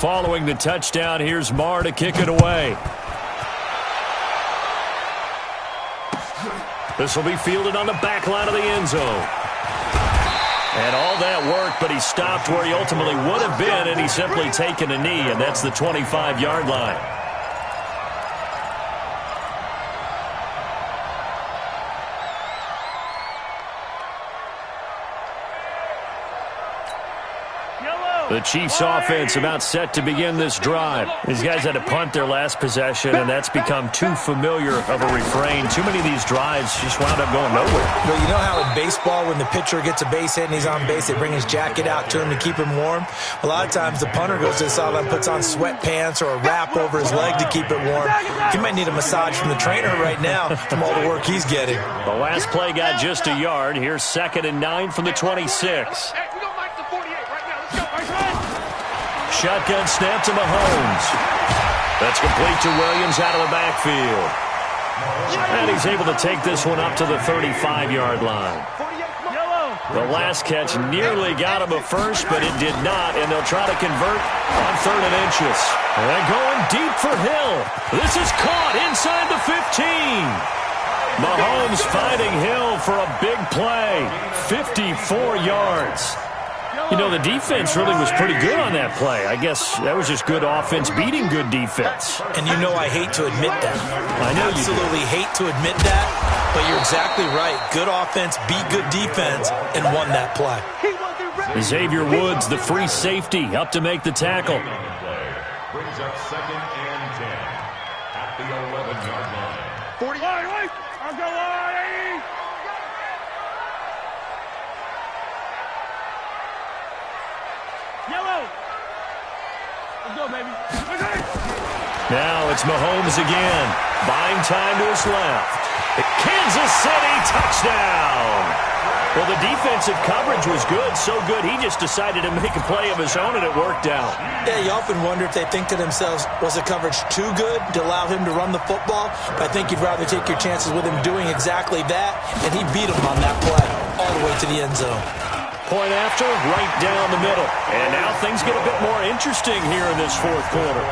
Following the touchdown, here's Marr to kick it away. This will be fielded on the back line of the end zone. And all that work, but he stopped where he ultimately would have been, and he's simply taken a knee, and that's the 25-yard line. The Chiefs offense about set to begin this drive. These guys had to punt their last possession, and that's become too familiar of a refrain. Too many of these drives just wound up going nowhere. But you know how in baseball, when the pitcher gets a base hit and he's on base, they bring his jacket out to him to keep him warm? A lot of times the punter goes to the sideline, puts on sweatpants or a wrap over his leg to keep it warm. He might need a massage from the trainer right now from all the work he's getting. The last play got just a yard. Here's 2nd and 9 from the 26. Shotgun snap to Mahomes. That's complete to Williams out of the backfield. And he's able to take this one up to the 35-yard line. The last catch nearly got him a first, but it did not, and they'll try to convert on 3rd and inches. And going deep for Hill. This is caught inside the 15. Mahomes finding Hill for a big play. 54 yards. You know, the defense really was pretty good on that play. I guess that was just good offense beating good defense. And you know I hate to admit that. I know absolutely hate to admit that, but you're exactly right. Good offense beat good defense and won that play. Xavier Woods, the free safety, up to make the tackle. Brings up 2nd and 10 at the 11-yard line. 40. I'll go on. Yellow. Let's go, baby. Now it's Mahomes again. Buying time to his left. Kansas City touchdown. Well, the defensive coverage was good, so good he just decided to make a play of his own, and it worked out. Yeah, you often wonder if they think to themselves, was the coverage too good to allow him to run the football? But I think you'd rather take your chances with him doing exactly that, and he beat him on that play all the way to the end zone. Point after, right down the middle. And now things get a bit more interesting here in this 4th quarter.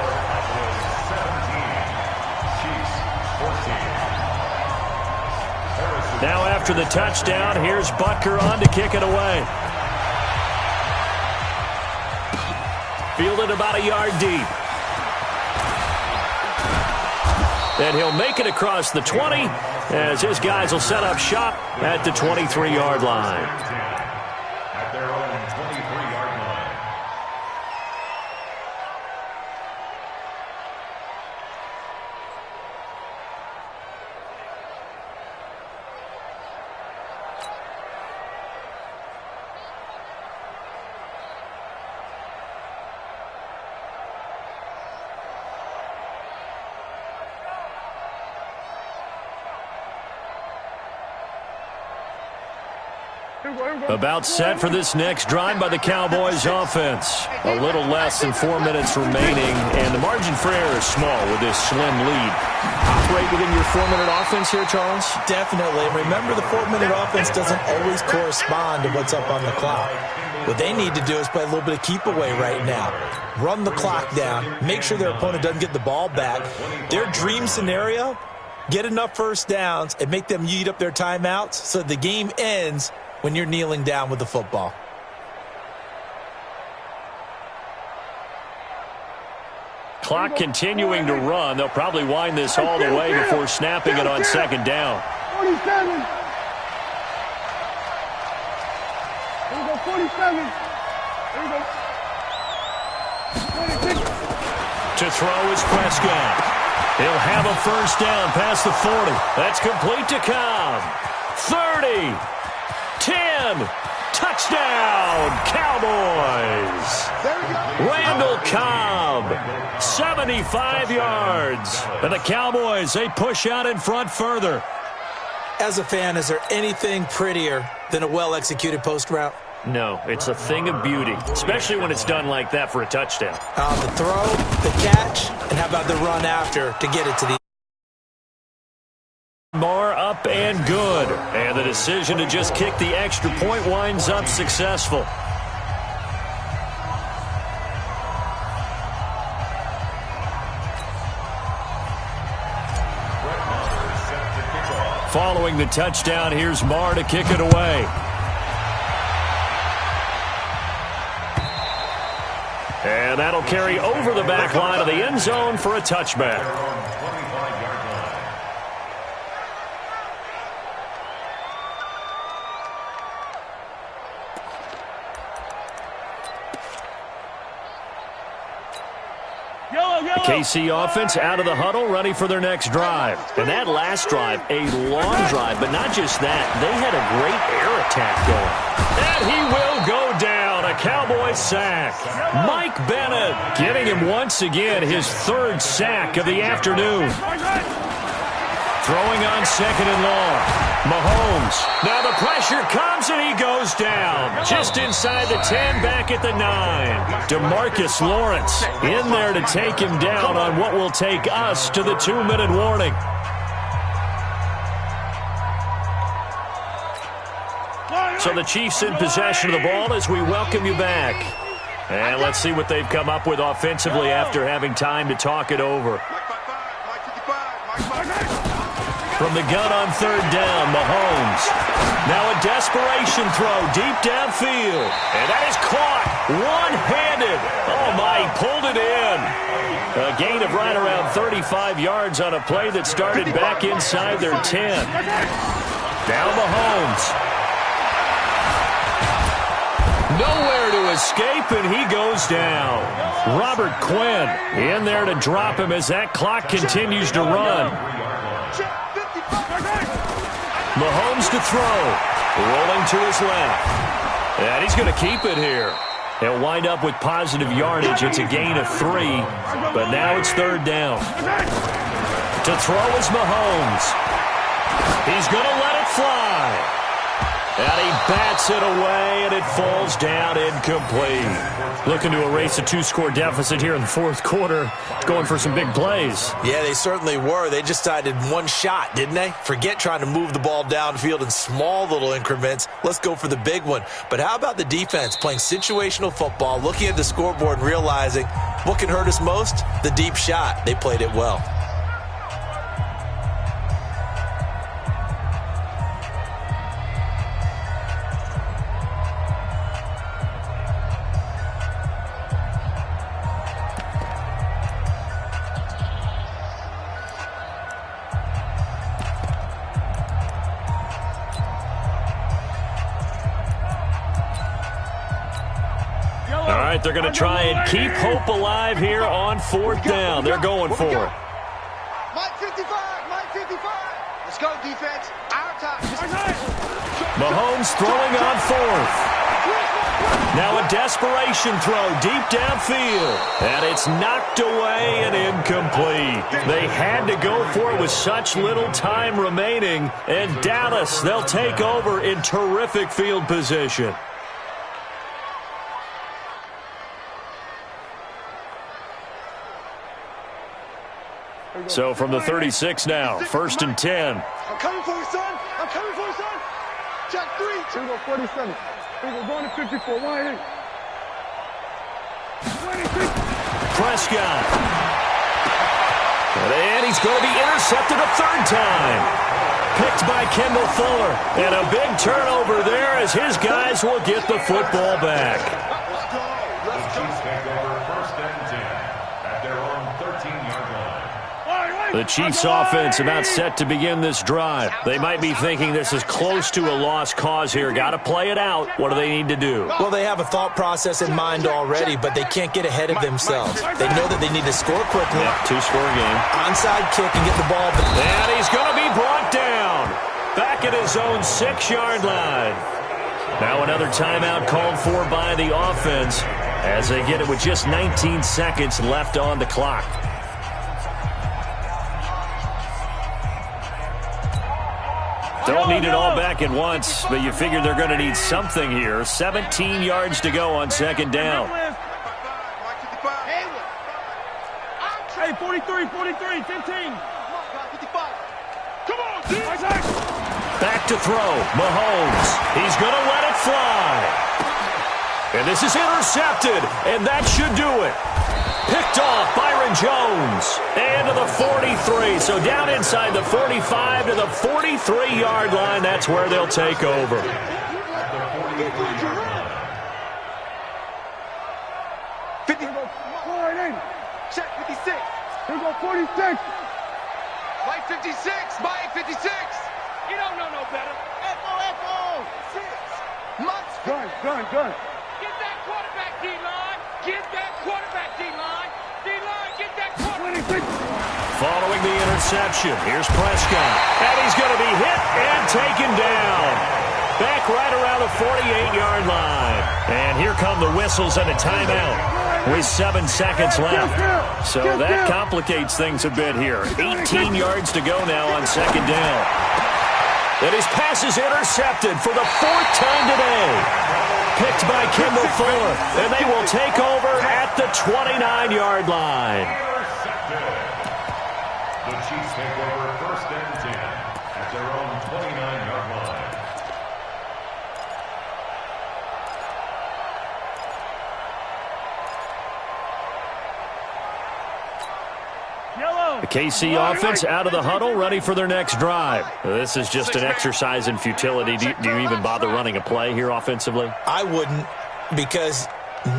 Now after the touchdown, here's Butker on to kick it away. Fielded about a yard deep. And he'll make it across the 20 as his guys will set up shop at the 23-yard line. About set for this next drive by the Cowboys offense. A little less than 4 minutes remaining, and the margin for error is small with this slim lead. Operate within your 4-minute offense here, Charles? Definitely. Remember, the 4-minute offense doesn't always correspond to what's up on the clock. What they need to do is play a little bit of keep away right now. Run the clock down. Make sure their opponent doesn't get the ball back. Their dream scenario, get enough first downs and make them eat up their timeouts so the game ends when you're kneeling down with the football. Clock continuing to run. They'll probably wind this all the way before snapping it on 2nd down. 47. Here we go, 47. Here we go. 26. To throw is Prescott. He'll have a first down past the 40. That's complete to Cobb. 30. 10. Touchdown, Cowboys. Randall Cobb, 75 yards. And the Cowboys, they push out in front further. As a fan, is there anything prettier than a well-executed post route? No, it's a thing of beauty, especially when it's done like that for a touchdown. The throw, the catch, and how about the run after to get it to the Marr up and good. And the decision to just kick the extra point winds up successful. Following the touchdown, here's Marr to kick it away. And that'll carry over the back line of the end zone for a touchback. The KC offense out of the huddle, ready for their next drive. And that last drive, a long drive, but not just that. They had a great air attack going. And he will go down, a Cowboy sack. Mike Bennett getting him once again his third sack of the afternoon. Throwing on second and long. Mahomes. Now the pressure comes and he goes down. Just inside the 10, back at the 9. DeMarcus Lawrence in there to take him down on what will take us to the 2-minute warning. So the Chiefs in possession of the ball as we welcome you back. And let's see what they've come up with offensively after having time to talk it over. From the gun on third down, Mahomes. Now a desperation throw deep downfield. And that is caught one-handed. Oh, my, he pulled it in. A gain of right around 35 yards on a play that started back inside their 10. Down Mahomes. Nowhere to escape, and he goes down. Robert Quinn in there to drop him as that clock continues to run. Mahomes to throw. Rolling to his left. And he's going to keep it here. He'll wind up with positive yardage. It's a gain of 3. But now it's third down. To throw is Mahomes. He's going to let it fly. And he bats it away, and it falls down incomplete. Looking to erase a 2-score deficit here in the fourth quarter. Going for some big plays. Yeah, they certainly were. They just decided one shot, didn't they? Forget trying to move the ball downfield in small little increments. Let's go for the big one. But how about the defense playing situational football, looking at the scoreboard and realizing what can hurt us most? The deep shot. They played it well. They're going to try and keep hope alive here on fourth down. They're going for it. Mike 55, Mike 55. Let's go, defense. Our time. Mahomes throwing on fourth. Now a desperation throw deep downfield. And it's knocked away and incomplete. They had to go for it with such little time remaining. And Dallas, they'll take over in terrific field position. So from the 36 now, first and 10. I'm coming for you, son. I'm coming for you, son. Check 3. Here we go, 47. Here we go, going to 54. 188. 186. Prescott. And he's going to be intercepted a third time. Picked by Kendall Fuller. And a big turnover there as his guys will get the football back. Let's go. Let's go. Take over first and 10 at their own 13-yard line. The Chiefs offense about set to begin this drive. They might be thinking this is close to a lost cause here. Got to play it out. What do they need to do? Well, they have a thought process in mind already, but they can't get ahead of themselves. They know that they need to score quickly. Yep, 2-score game. Onside kick and get the ball back. And he's going to be brought down. Back at his own 6-yard line. Now another timeout called for by the offense as they get it with just 19 seconds left on the clock. Don't need it all back at once, but you figure they're going to need something here. 17 yards to go on second down. Hey, 43, 43, 15. Come on, Back to throw. Mahomes. He's going to let it fly. And this is intercepted, and that should do it. Picked off by on Jones. And to the 43. So down inside the 45 to the 43-yard line. That's where they'll take over. Check 56. Here we go, 46. Mike 56. Mike 56. You don't know no better. Echo. 6. Mike's gun. Get that quarterback, D-line. Get that quarterback, D-line. D-line, get that quarterback. Following the interception, here's Prescott. And he's going to be hit and taken down. Back right around the 48-yard line. And here come the whistles and a timeout with 7 seconds left. So that complicates things a bit here. 18 yards to go now on second down. And his pass is intercepted for the 4th time today. Picked by Kendall Fuller. And they will take over at the 29-yard line. The Chiefs take over 1st and 10 at their own 29-yard line. The KC offense out of the huddle, ready for their next drive. This is just an exercise in futility. Do you even bother running a play here offensively? I wouldn't, because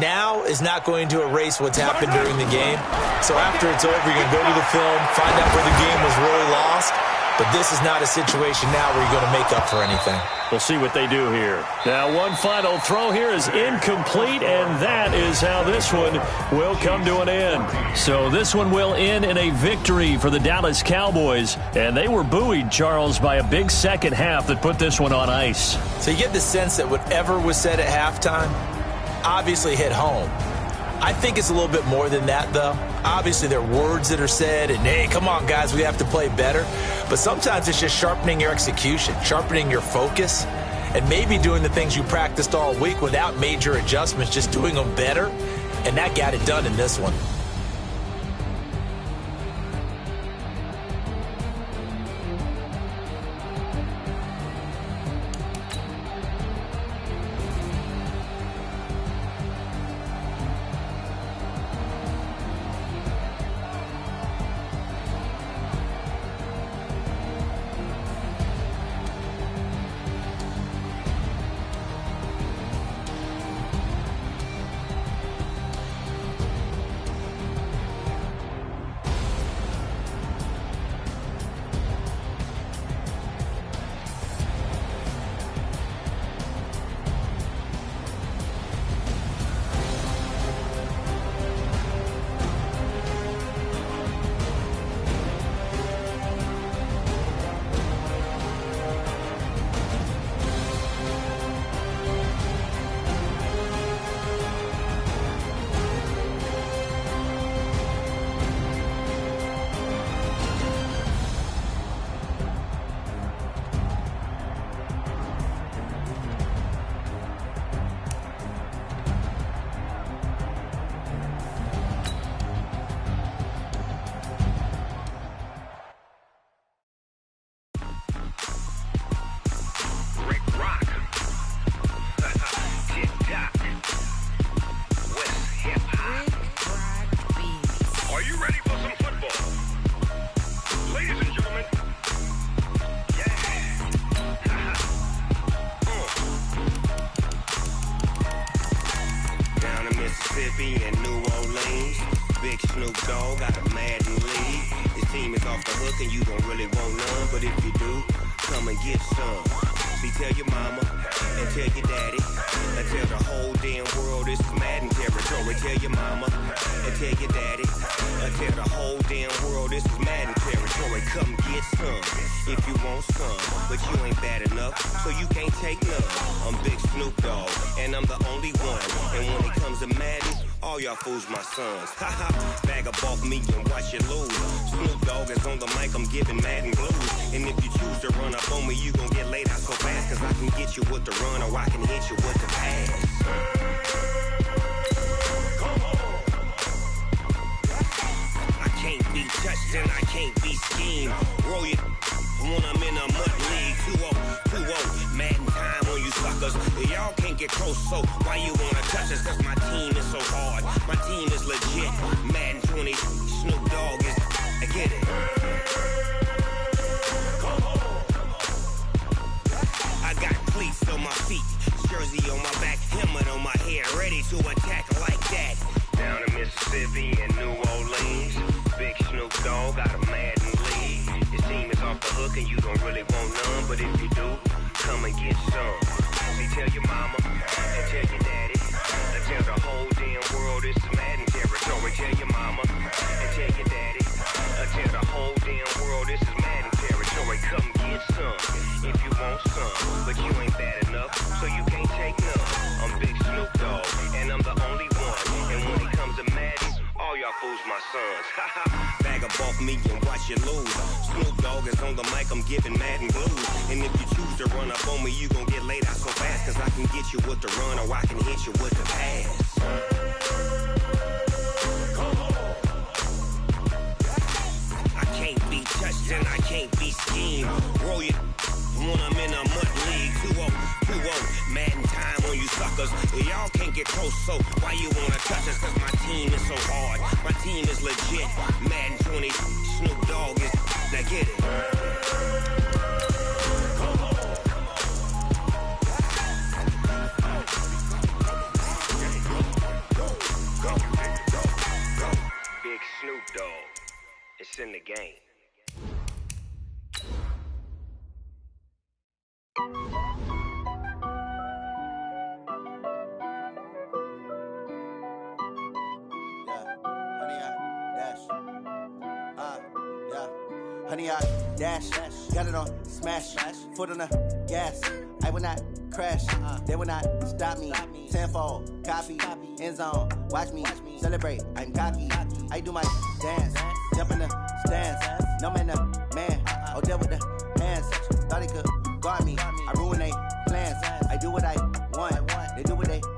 now is not going to erase what's happened during the game. So after it's over, you're going to go to the film, find out where the game was really lost. But this is not a situation now where you're going to make up for anything. We'll see what they do here. Now, one final throw here is incomplete, and that is how this one will come to an end. So this one will end in a victory for the Dallas Cowboys, and they were buoyed, Charles, by a big second half that put this one on ice. So you get the sense that whatever was said at halftime obviously hit home. I think it's a little bit more than that, though. Obviously, there are words that are said, and, hey, come on, guys, we have to play better. But sometimes it's just sharpening your execution, sharpening your focus, and maybe doing the things you practiced all week without major adjustments, just doing them better. And that got it done in this one. Fools my sons. Bag up off me and watch you lose. Snoop Dogg is on the mic, I'm giving Madden blues. And if you choose to run up on me, you gon' get laid out so fast. Cause I can get you with the run or I can hit you with the pass. I can't be touched and I can't be schemed. Roll you when I'm in a mud league. 2-0, Madden time on you suckers. Y'all can't get close, so why you wanna touch us? Cause my team is so hard. My team is legit. Madden 20, Snoop looking, you don't really want none, but if you do, come and get some. See, tell your mama and tell your daddy, and tell the whole damn world this is Madden territory. Tell your mama and tell your daddy, and tell the whole damn world this is Madden territory. Come get some if you want some, but you ain't bad enough, so you can't take none. I'm Big Snoop Dogg, and I'm the only one. And when it comes to Madden, all y'all fools my sons. Bag up off me and watch you lose. Snoop Dogg is on the mic, I'm giving Madden blues. And if you choose to run up on me, you gon' get laid out so fast. Cause I can get you with the run or I can hit you with the pass. I can't be touched and I can't be schemed. Roll you when I'm in a mud league. 2-0, Madden time on you suckers. Y'all can't get close, so why you wanna touch us? Cause my team is so hard, my team is legit. Madden 20, Snoop Dogg is, now get it. Big Snoop Dogg, it's in the game. Honey, I dash, got it on smash, foot on the gas. I will not crash, they will not stop me. Tenfold, copy, end zone, watch me celebrate. I'm cocky, I do my dance, jump in the stands. No man, the man, oh, deal with the hands. Thought he could guard me, I ruin they plans. I do what I want, they do what they can.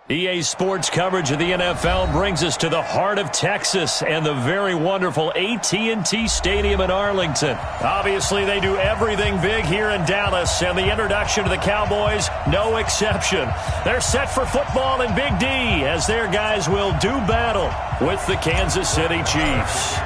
EA Sports coverage of the NFL brings us to the heart of Texas and the very wonderful AT&T Stadium in Arlington. Obviously, they do everything big here in Dallas, and the introduction to the Cowboys, no exception. They're set for football in Big D as their guys will do battle with the Kansas City Chiefs.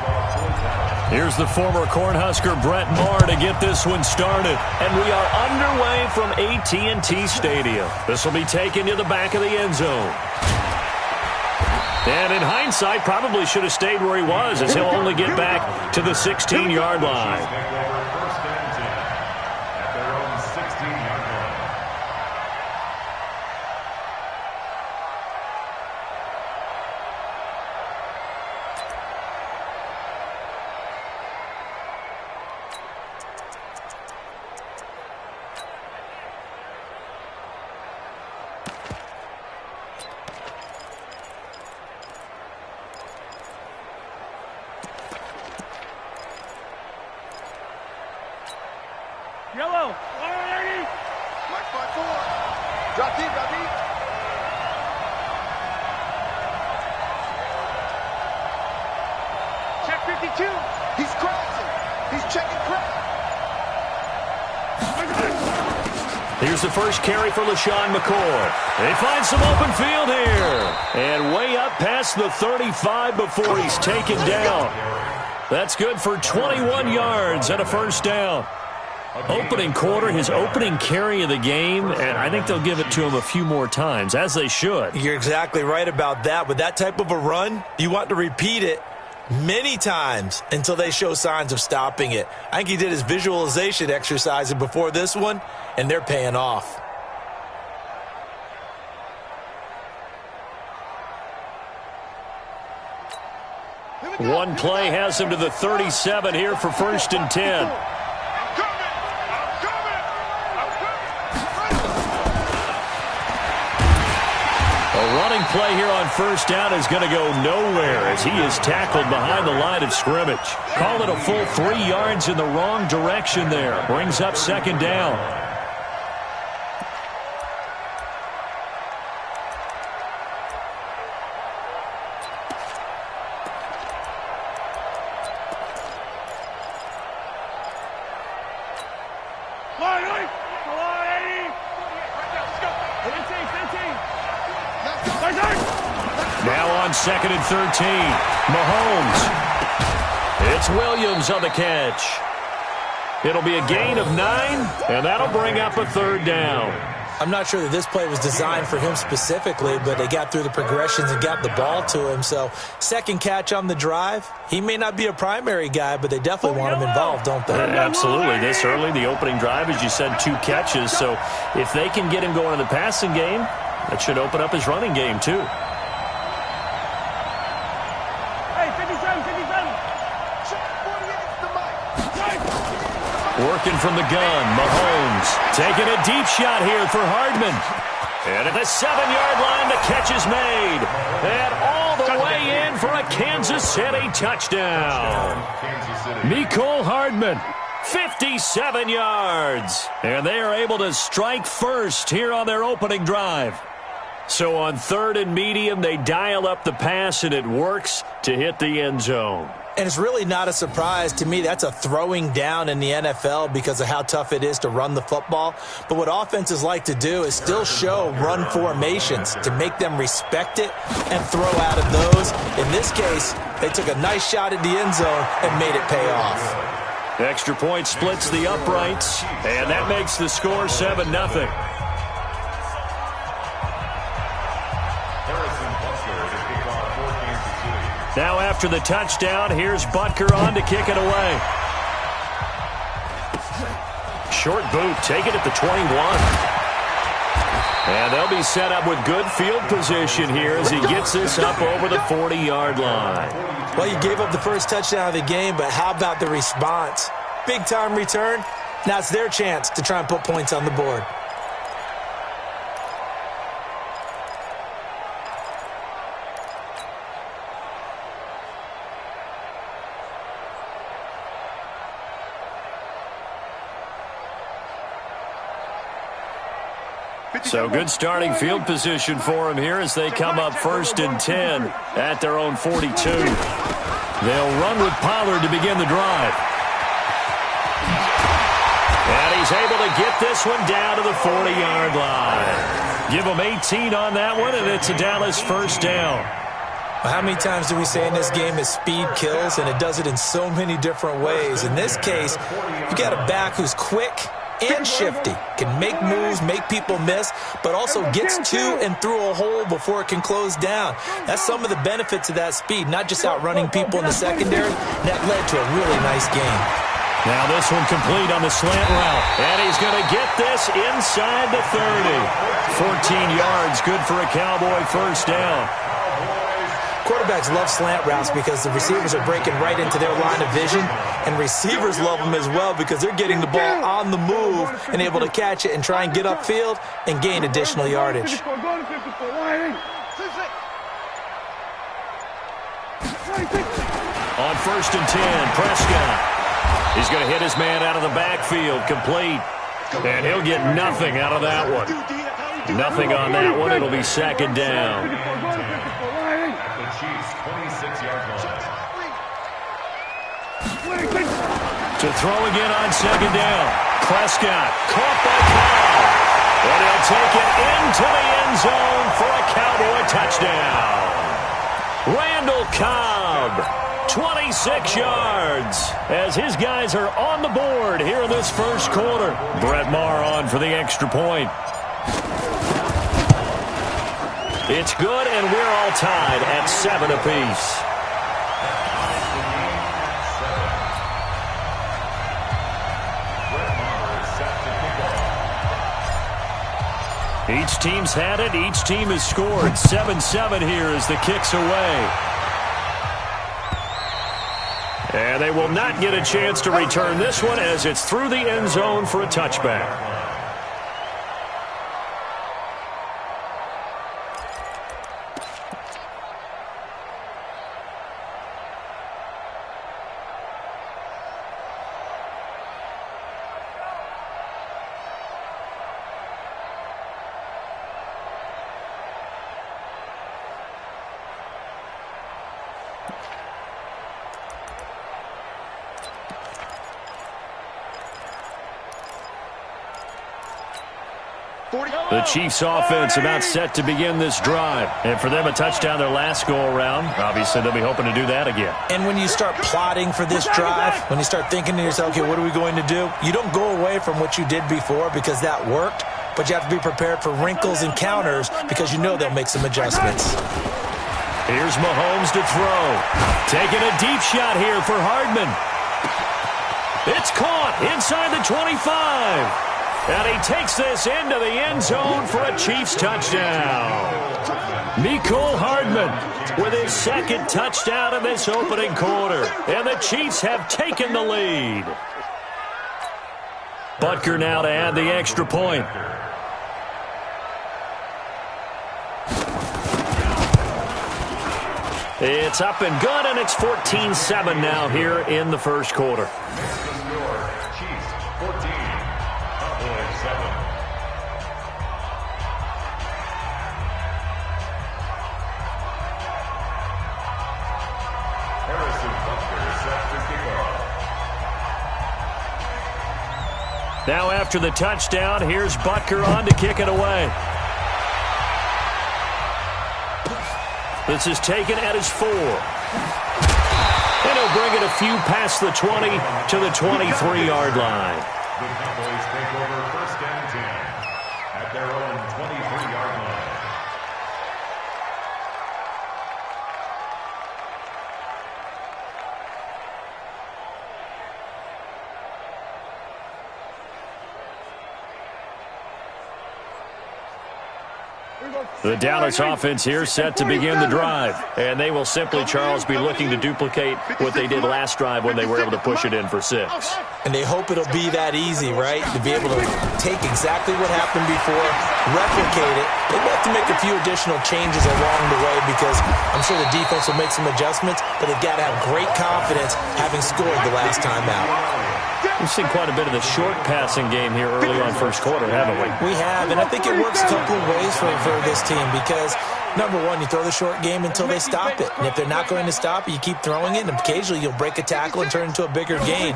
Here's the former Cornhusker Brett Maher to get this one started. And we are underway from AT&T Stadium. This will be taken to the back of the end zone. And in hindsight, probably should have stayed where he was, as he'll only get back to the 16-yard line. First and 10 at their own 16-yard line. Yellow. 180. Mike 5-4. Drop deep, drop deep. Check 52. He's crossing. He's checking crack. Here's the first carry for LaShawn McCoy. They find some open field here. And way up past the 35 before he's taken down. That's good for 21 yards and a first down. Opening quarter, his opening carry of the game, and I think they'll give it to him a few more times, as they should. You're exactly right about that. With that type of a run, you want to repeat it many times until they show signs of stopping it. I think he did his visualization exercise before this one, and they're paying off. One play has him to the 37 here for first and 10. Running play here on first down is going to go nowhere as he is tackled behind the line of scrimmage. Call it a full 3 yards in the wrong direction there. Brings up second down. Now on second and 13, Mahomes. It's Williams on the catch. It'll be a gain of 9, and that'll bring up a third down. I'm not sure that this play was designed for him specifically, but they got through the progressions and got the ball to him. So second catch on the drive. He may not be a primary guy, but they definitely want him involved, don't they? Absolutely. This early, the opening drive, as you said, 2 catches. So if they can get him going in the passing game, that should open up his running game too. Working from the gun, Mahomes taking a deep shot here for Hardman. And at the 7-yard line, the catch is made. And all the way in for a Kansas City touchdown. Mecole Hardman, 57 yards. And they are able to strike first here on their opening drive. So on 3rd and medium, they dial up the pass, and it works to hit the end zone. And it's really not a surprise to me. That's a throwing down in the NFL because of how tough it is to run the football. But what offenses like to do is still show run formations to make them respect it and throw out of those. In this case, they took a nice shot at the end zone and made it pay off. Extra point splits the uprights, and that makes the score 7-0. Now after the touchdown, here's Butker on to kick it away. Short boot, take it at the 21. And they'll be set up with good field position here as he gets this up over the 40-yard line. Well, you gave up the first touchdown of the game, but how about the response? Big-time return. Now it's their chance to try and put points on the board. So good starting field position for them here as they come up 1st and 10 at their own 42. They'll run with Pollard to begin the drive. And he's able to get this one down to the 40-yard line. Give him 18 on that one, and it's a Dallas first down. Well, how many times do we say in this game that speed kills, and it does it in so many different ways? In this case, you got a back who's quick and shifty, can make moves, make people miss, but also gets to and through a hole before it can close down. That's some of the benefits of that speed, not just outrunning people in the secondary. That led to a really nice game. Now this one complete on the slant route, and he's going to get this inside the 30. 14 yards, good for a Cowboy first down. Quarterbacks love slant routes because the receivers are breaking right into their line of vision, and receivers love them as well because they're getting the ball on the move and able to catch it and try and get upfield and gain additional yardage. On 1st and 10, Prescott. He's going to hit his man out of the backfield, complete. And he'll get nothing out of that one. Nothing on that one. It'll be 2nd down. To throw again on 2nd down. Prescott caught by Cobb. And he'll take it into the end zone for a Cowboy touchdown. Randall Cobb, 26 yards, as his guys are on the board here in this first quarter. Brett Maher on for the extra point. It's good, and we're all tied at 7 apiece. Each team's had it. Each team has scored. 7-7 here as the kick's away. And they will not get a chance to return this one as it's through the end zone for a touchback. The Chiefs offense about set to begin this drive. And for them, a touchdown their last go-around. Obviously, they'll be hoping to do that again. And when you start plotting for this drive, when you start thinking to yourself, okay, what are we going to do? You don't go away from what you did before because that worked. but you have to be prepared for wrinkles and counters because you know they'll make some adjustments. Here's Mahomes to throw. Taking a deep shot here for Hardman. It's caught inside the 25. And he takes this into the end zone for a Chiefs touchdown. Mecole Hardman with his second touchdown in this opening quarter. And the Chiefs have taken the lead. Butker now to add the extra point. It's up and good, and it's 14-7 now here in the first quarter. Chiefs 14, Cowboys 7. Harrison Butker set to kick off. Now after the touchdown, here's Butker on to kick it away. This is taken at his 4. And he'll bring it a few past the 20 to the 23-yard line. The Cowboys take over 1st and 10 at their own 23-yard line. The Dallas offense here set to begin the drive. And they will simply, Charles, be looking to duplicate what they did last drive when they were able to push it in for 6. And they hope it'll be that easy, right? To be able to take exactly what happened before, replicate it. They have to make a few additional changes along the way because I'm sure the defense will make some adjustments, but they've got to have great confidence having scored the last time out. We've seen quite a bit of the short passing game here early on first quarter, haven't we? We have, and I think it works a couple of ways for this team because, number one, you throw the short game until they stop it. And if they're not going to stop it, you keep throwing it, and occasionally you'll break a tackle and turn it into a bigger gain.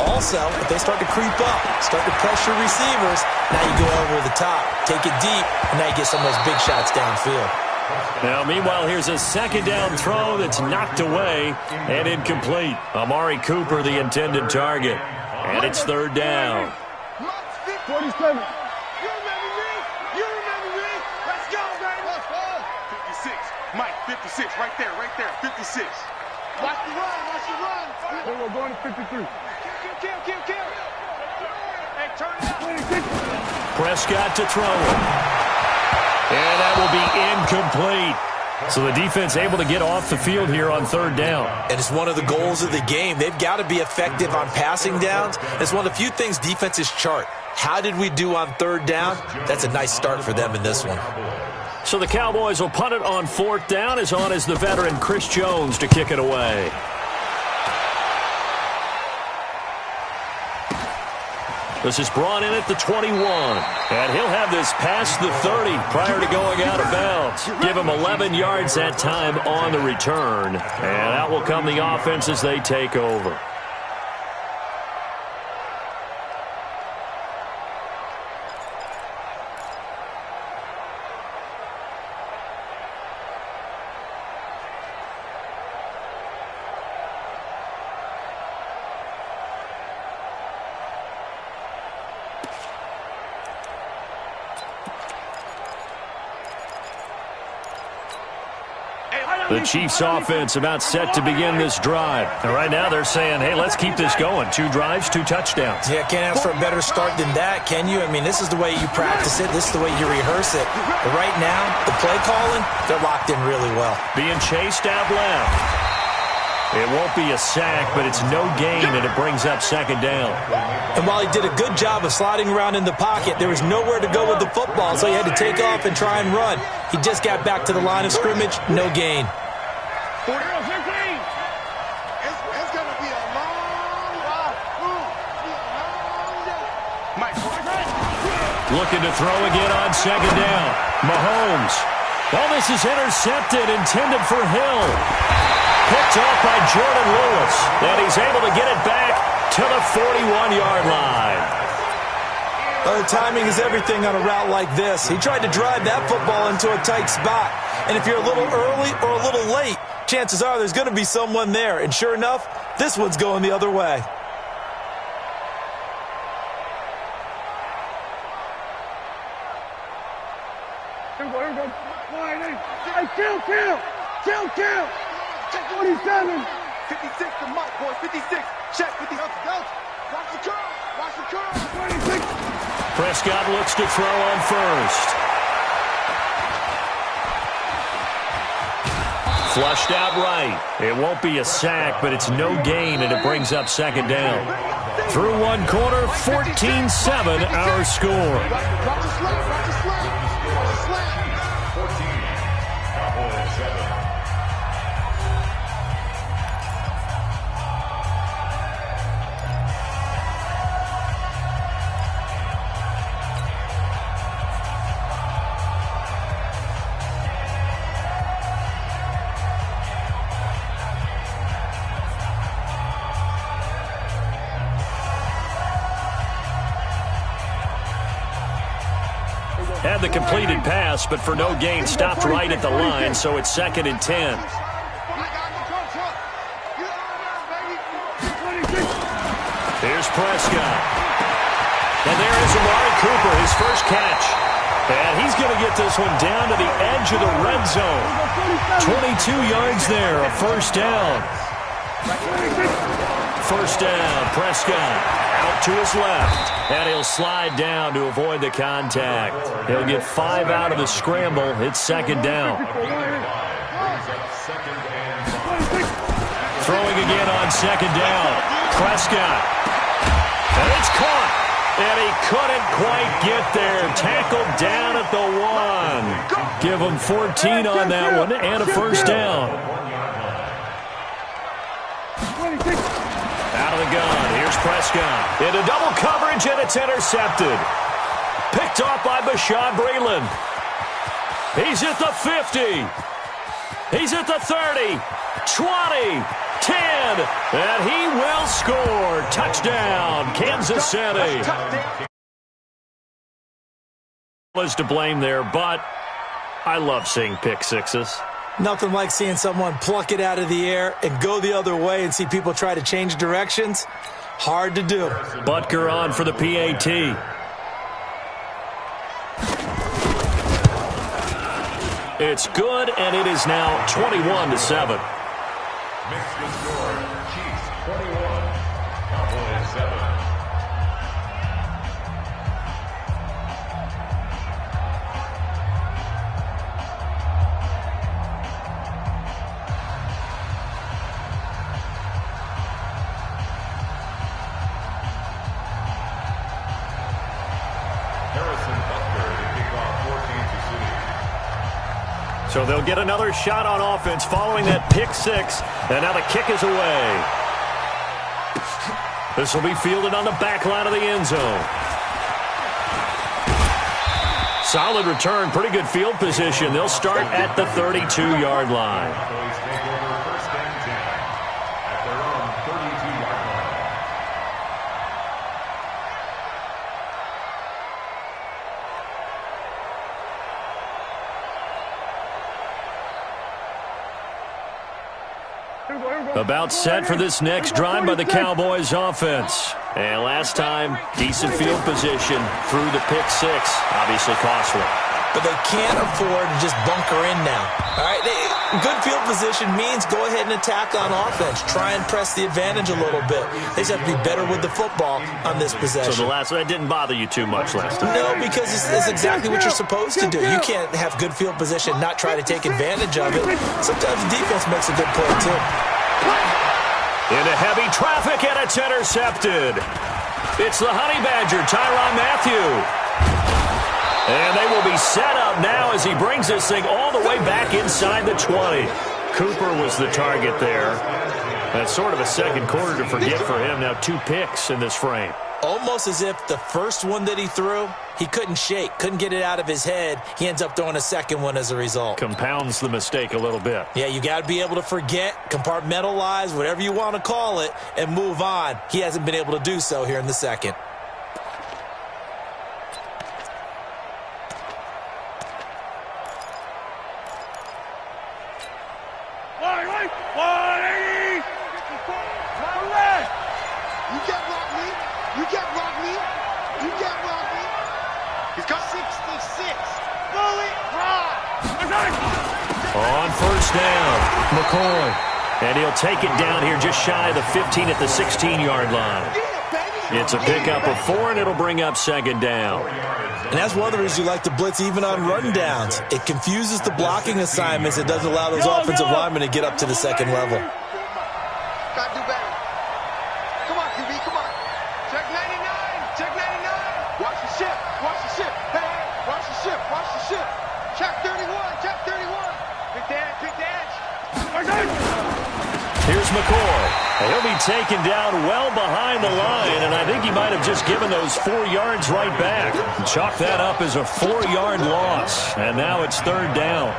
Also, if they start to creep up, start to pressure receivers, now you go over the top, take it deep, and now you get some of those big shots downfield. Now, meanwhile, here's a second down throw that's knocked away and incomplete. Amari Cooper, the intended target. And it's 3rd down. 47. You remember me? You remember me? Let's go, baby. 56. Mike, 56. Right there, 56. Watch the run. Hey, we're going to 53. Kill. Hey, turn it up. Prescott to throw it. And that will be incomplete. So the defense able to get off the field here on 3rd down. And it's one of the goals of the game. They've got to be effective on passing downs. It's one of the few things defenses chart. How did we do on 3rd down? That's a nice start for them in this one. So the Cowboys will punt it on 4th down. As on is the veteran Chris Jones to kick it away. This is brought in at the 21. And he'll have this past the 30 prior to going out of bounds. Give him 11 yards that time on the return. And out will come the offense as they take over. The Chiefs offense about set to begin this drive. And right now they're saying, hey, let's keep this going. 2 drives, 2 touchdowns. Yeah, can't ask for a better start than that, can you? I mean, this is the way you practice it. This is the way you rehearse it. But right now, the play calling, they're locked in really well. Being chased out left. It won't be a sack, but it's no gain, and it brings up 2nd down. And while he did a good job of sliding around in the pocket, there was nowhere to go with the football, so he had to take off and try and run. He just got back to the line of scrimmage, no gain. 15. It's going to be a long ride. Mike. Looking to throw again on 2nd down. Mahomes. Well, this is intercepted, intended for Hill. Picked off by Jordan Lewis. And he's able to get it back to the 41-yard line. The timing is everything on a route like this. He tried to drive that football into a tight spot. And if you're a little early or a little late, chances are there's going to be someone there. And sure enough, this one's going the other way. Kill. 47. 56 to Mike, boys. 56. Check. 56. Go. Watch the curl. 26. Prescott looks to throw on first. Flushed out right. It won't be a sack, but it's no gain, and it brings up second down. Through one quarter, 14-7 our score. Watch the slap. 14. Cowboys 7. Had the completed pass, but for no gain, stopped right at the line, so it's 2nd and 10. Here's Prescott. And there is Amari Cooper, his first catch. And he's going to get this one down to the edge of the red zone. 22 yards there, a first down. First down, Prescott. Out to his left, and he'll slide down to avoid the contact. He'll get 5 out of the scramble. It's second down. Throwing again on second down. Prescott. And it's caught. And he couldn't quite get there. Tackled down at the 1. Give him 14 on that one and a first down. Out of the gun. Here's Prescott. Into double coverage, and it's intercepted. Picked off by Bashaud Breeland. He's at the 50. He's at the 30. 20. 10. And he will score. Touchdown, Kansas City. Was to blame there, but I love seeing pick sixes. Nothing like seeing someone pluck it out of the air and go the other way and see people try to change directions. Hard to do. Butker on for the PAT. It's good, and it is now 21-7. Mix the score. Chiefs 21. Cowboys 7. So they'll get another shot on offense following that pick six. And now the kick is away. This will be fielded on the back line of the end zone. Solid return, pretty good field position. They'll start at the 32-yard line. About set for this next drive by the Cowboys offense. And last time, decent field position through the pick six. Obviously costly. But they can't afford to just bunker in now. All right, good field position means go ahead and attack on offense. Try and press the advantage a little bit. They just have to be better with the football on this possession. So that didn't bother you too much last time? No, because it's exactly what you're supposed to do. You can't have good field position, not try to take advantage of it. Sometimes the defense makes a good play, too. Into heavy traffic, and it's intercepted. It's the Honey Badger, Tyrann Mathieu. And they will be set up now as he brings this thing all the way back inside the 20. Cooper was the target there. That's sort of a second quarter to forget for him. Now 2 picks in this frame. Almost as if the first one that he threw, he couldn't shake, couldn't get it out of his head. He ends up throwing a second one as a result. Compounds the mistake a little bit. Yeah, you got to be able to forget, compartmentalize, whatever you want to call it, and move on. He hasn't been able to do so here in the second. On first down, McCoy. And he'll take it down here just shy of the 15 at the 16-yard line. It's a pickup of 4, and it'll bring up second down. And that's one of the reasons you like to blitz even on rundowns. It confuses the blocking assignments. It doesn't allow those offensive linemen to get up to the second level. Gotta do better. Come on, QB, come on. Check 99, check 99. Watch the ship, watch the ship. Hey, hey, watch the ship, watch the ship. Check 31, check 31. Pick the edge, pick the edge. Here's McCoy. He'll be taken down well behind the line, and I think he might have just given those 4 yards right back. Chalk that up as a 4-yard loss, and now it's third down.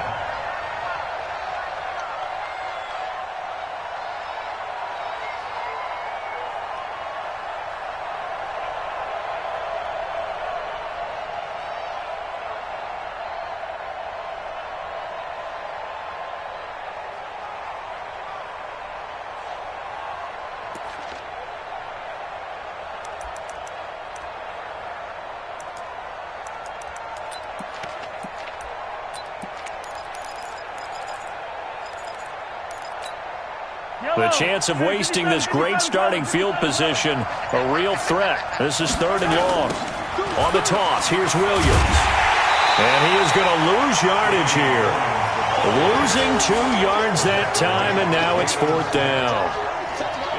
The chance of wasting this great starting field position, a real threat. This is third and long. On the toss, here's Williams. And he is going to lose yardage here. Losing 2 yards that time, and now it's fourth down.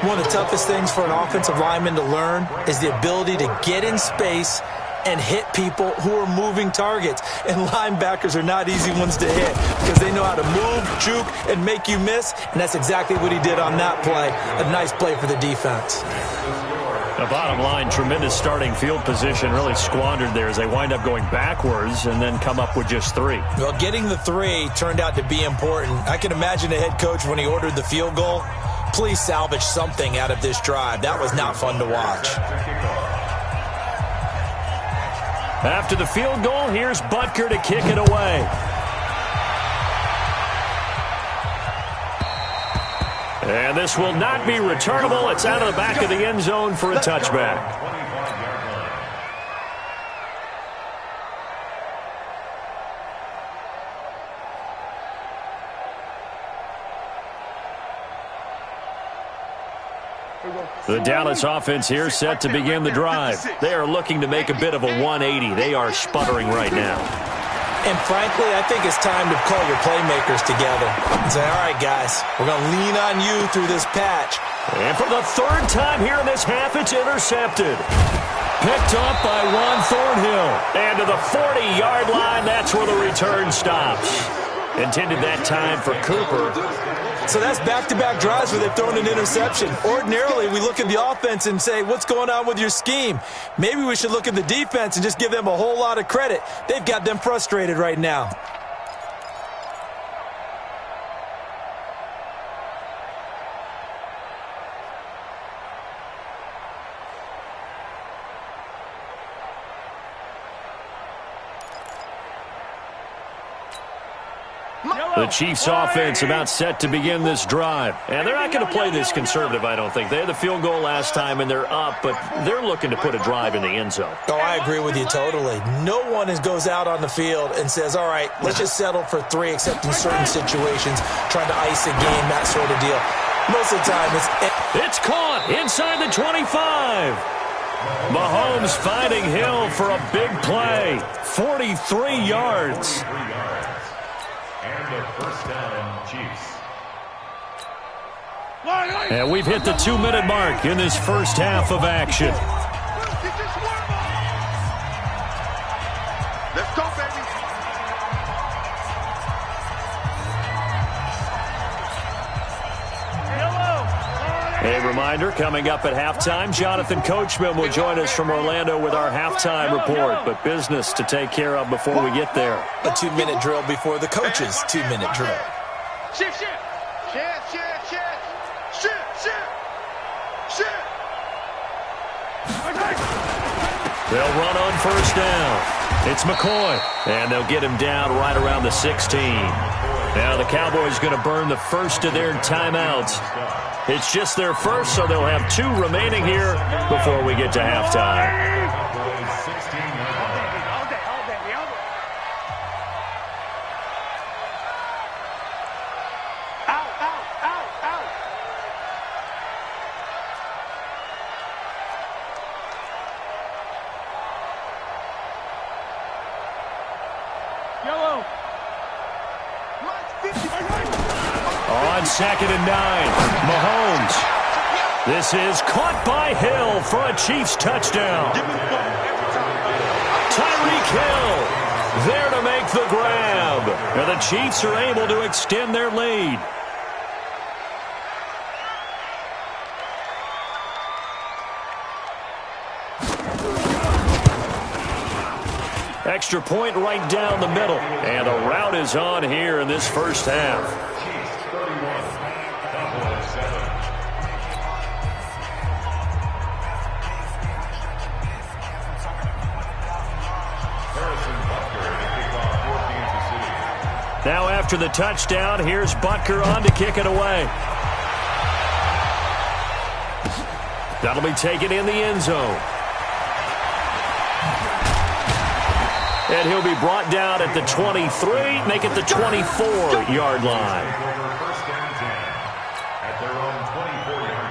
One of the toughest things for an offensive lineman to learn is the ability to get in space and hit people who are moving targets. And linebackers are not easy ones to hit because they know how to move, juke, and make you miss. And that's exactly what he did on that play. A nice play for the defense. The bottom line, tremendous starting field position, really squandered there as they wind up going backwards and then come up with just 3. Well, getting the 3 turned out to be important. I can imagine the head coach when he ordered the field goal. Please salvage something out of this drive. That was not fun to watch. After the field goal, here's Butker to kick it away. And this will not be returnable. It's out of the back of the end zone for a touchback. The Dallas offense here set to begin the drive. They are looking to make a bit of a 180. They are sputtering right now. And frankly, I think it's time to call your playmakers together and say, all right, guys, we're going to lean on you through this patch. And for the 3rd time here in this half, it's intercepted. Picked up by Juan Thornhill. And to the 40-yard line, that's where the return stops. Intended that time for Cooper. So that's back-to-back drives where they've thrown an interception. Ordinarily, we look at the offense and say, what's going on with your scheme? Maybe we should look at the defense and just give them a whole lot of credit. They've got them frustrated right now. The Chiefs offense about set to begin this drive. And they're not going to play this conservative, I don't think. They had the field goal last time, and they're up, but they're looking to put a drive in the end zone. Oh, I agree with you totally. No one goes out on the field and says, all right, let's just settle for 3, except in certain situations, trying to ice a game, that sort of deal. Most of the time, it's caught inside the 25. Mahomes finding Hill for a big play. 43 yards. First down, Chiefs. And we've hit the 2-minute mark in this first half of action. Let's go, baby. A reminder, coming up at halftime, Jonathan Coachman will join us from Orlando with our halftime report, but business to take care of before we get there. A 2-minute drill before the coach's 2-minute drill. Shift, shift. Shift, shift, shift. Shift, shift. Shift. They'll run on first down. It's McCoy, and they'll get him down right around the 16. Now the Cowboys going to burn the first of their timeouts. It's just their first, so they'll have 2 remaining here before we get to halftime. Out, out. On 2nd and 9, Mahomes. This is caught by Hill for a Chiefs touchdown. Tyreek Hill there to make the grab. And the Chiefs are able to extend their lead. Extra point right down the middle. And the route is on here in this first half. Chiefs 31, Cowboys 7. Harrison Butker to kick off for Kansas City. Now after the touchdown, here's Butker on to kick it away. That'll be taken in the end zone. And he'll be brought down at the 23, make it the 24-yard line. First down 10 at their own 24-yard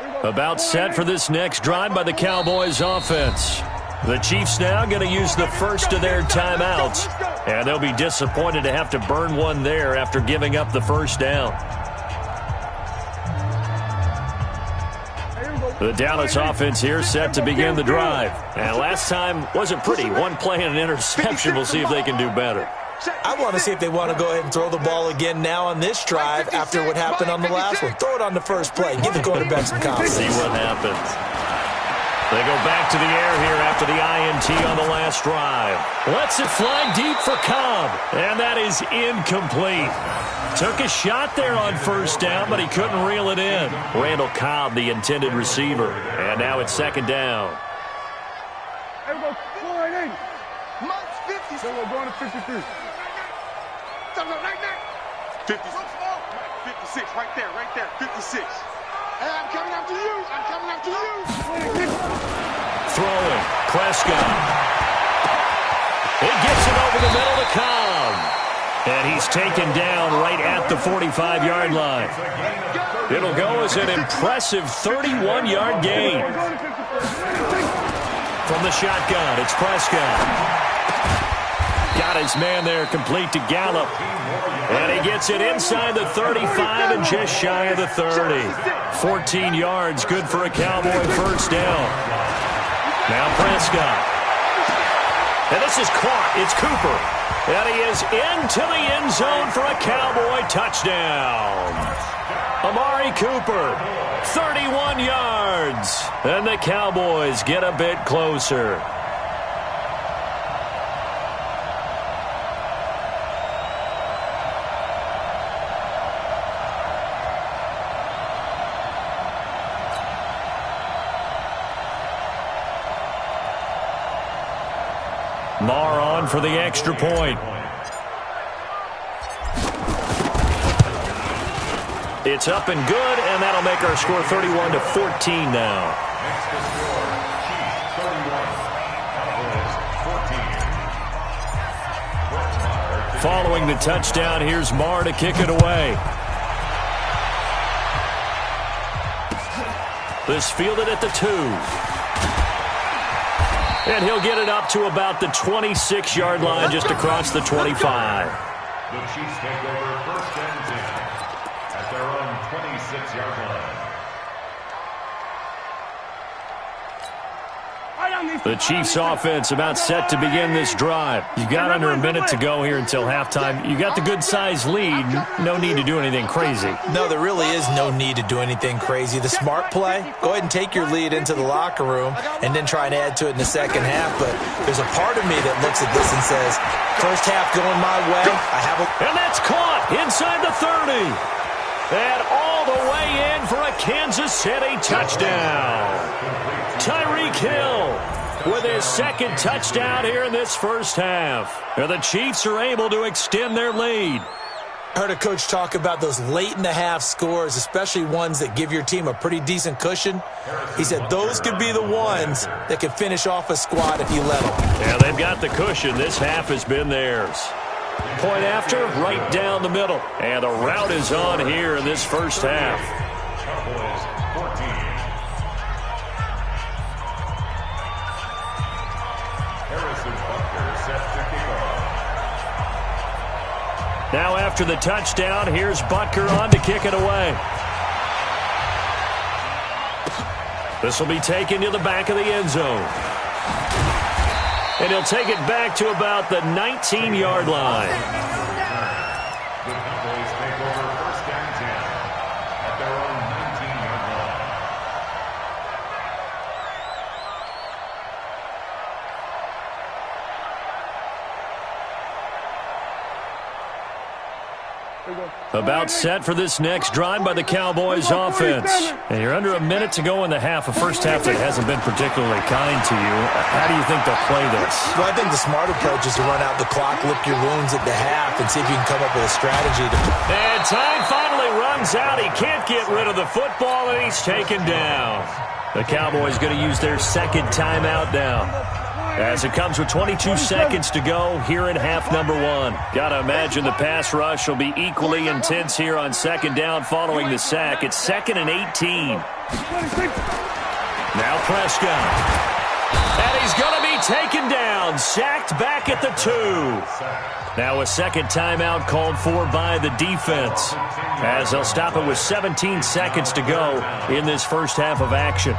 line. About set for this next drive by the Cowboys offense. The Chiefs now going to use the first of their timeouts, and they'll be disappointed to have to burn one there after giving up the first down. The Dallas offense here set to begin the drive. And last time wasn't pretty. One play and an interception. We'll see if they can do better. I want to see if they want to go ahead and throw the ball again now on this drive after what happened on the last one. Throw it on the first play. Give the quarterback some confidence. See what happens. They go back to the air here after the INT on the last drive. Lets it fly deep for Cobb. And that is incomplete. Took a shot there on first down, but he couldn't reel it in. Randall Cobb, the intended receiver. And now it's second down. There we go, 480. Months 50. So we're going to 53. Right there. 56, right there, 56. Hey, I'm coming after you. Throwing. Prescott. It gets it over the middle to Cobb. And he's taken down right at the 45-yard line. It'll go as an impressive 31-yard gain. From the shotgun, it's Prescott. Got his man there, complete to Gallup. And he gets it inside the 35 and just shy of the 30. 14 yards, good for a Cowboy first down. Now Prescott. And this is caught. It's Cooper. And he is into the end zone for a Cowboy touchdown. Amari Cooper, 31 yards. And the Cowboys get a bit closer. Marr on for the extra point. It's up and good, and that'll make our score 31-14 now. Next to score, Chiefs 31, Cowboys 14. Following the touchdown, here's Marr to kick it away. This fielded at the 2. And he'll get it up to about the 26-yard line, just across the 25. The Chiefs take over first and 10 at their own 26-yard line. The Chiefs offense about set to begin this drive. You've got under a minute to go here until halftime. You got the good-sized lead. No need to do anything crazy. No, there really is no need to do anything crazy. The smart play, go ahead and take your lead into the locker room and then try and add to it in the second half. But there's a part of me that looks at this and says, first half going my way. And that's caught inside the 30. And all the way in for a Kansas City touchdown. Tyreek Hill with his second touchdown here in this first half. And the Chiefs are able to extend their lead. I heard a coach talk about those late-in-the-half scores, especially ones that give your team a pretty decent cushion. He said those could be the ones that could finish off a squad if you let them. Yeah, they've got the cushion. This half has been theirs. Point after, right down the middle. And the rout is on here in this first half. Cowboys 14. Harrison Butker set to kick off. Now after the touchdown, here's Butker on to kick it away. This will be taken to the back of the end zone. And he'll take it back to about the 19-yard line. The Cowboys take over first and 10 at their own 19-yard line. About set for this next drive by the Cowboys offense. And you're under a minute to go in the half. A first half that hasn't been particularly kind to you. How do you think they'll play this? Well, I think the smart approach is to run out the clock, lick your wounds at the half, and see if you can come up with a strategy. And time finally runs out. He can't get rid of the football, and he's taken down. The Cowboys going to use their second timeout now, as it comes with 22 seconds to go here in half number one. Got to imagine the pass rush will be equally intense here on second down following the sack. It's 2nd and 18. Now Prescott. And he's going to be taken down. Sacked back at the 2. Now a second timeout called for by the defense, as they'll stop it with 17 seconds to go in this first half of action.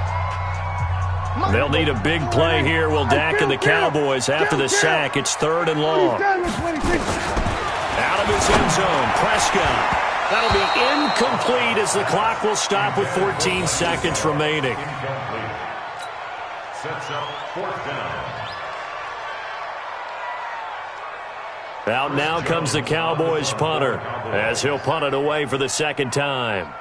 They'll need a big play here, will Dak and the Cowboys. After the sack, it's 3rd and long. Out of his end zone, Prescott. That'll be incomplete as the clock will stop with 14 seconds remaining. Incomplete. Sets up 4th down. Out now comes the Cowboys punter, as he'll punt it away for the second time.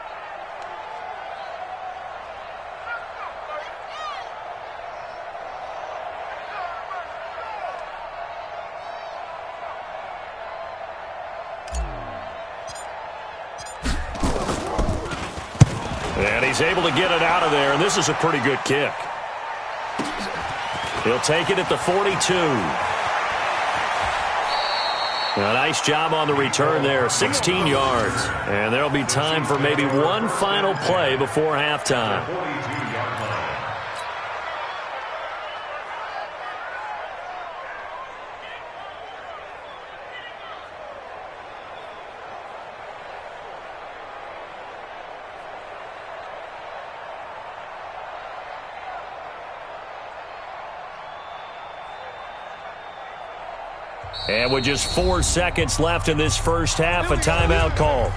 And he's able to get it out of there, and this is a pretty good kick. He'll take it at the 42. A nice job on the return there, 16 yards. And there'll be time for maybe one final play before halftime. 42-yard line. And with just 4 seconds left in this first half, a timeout call.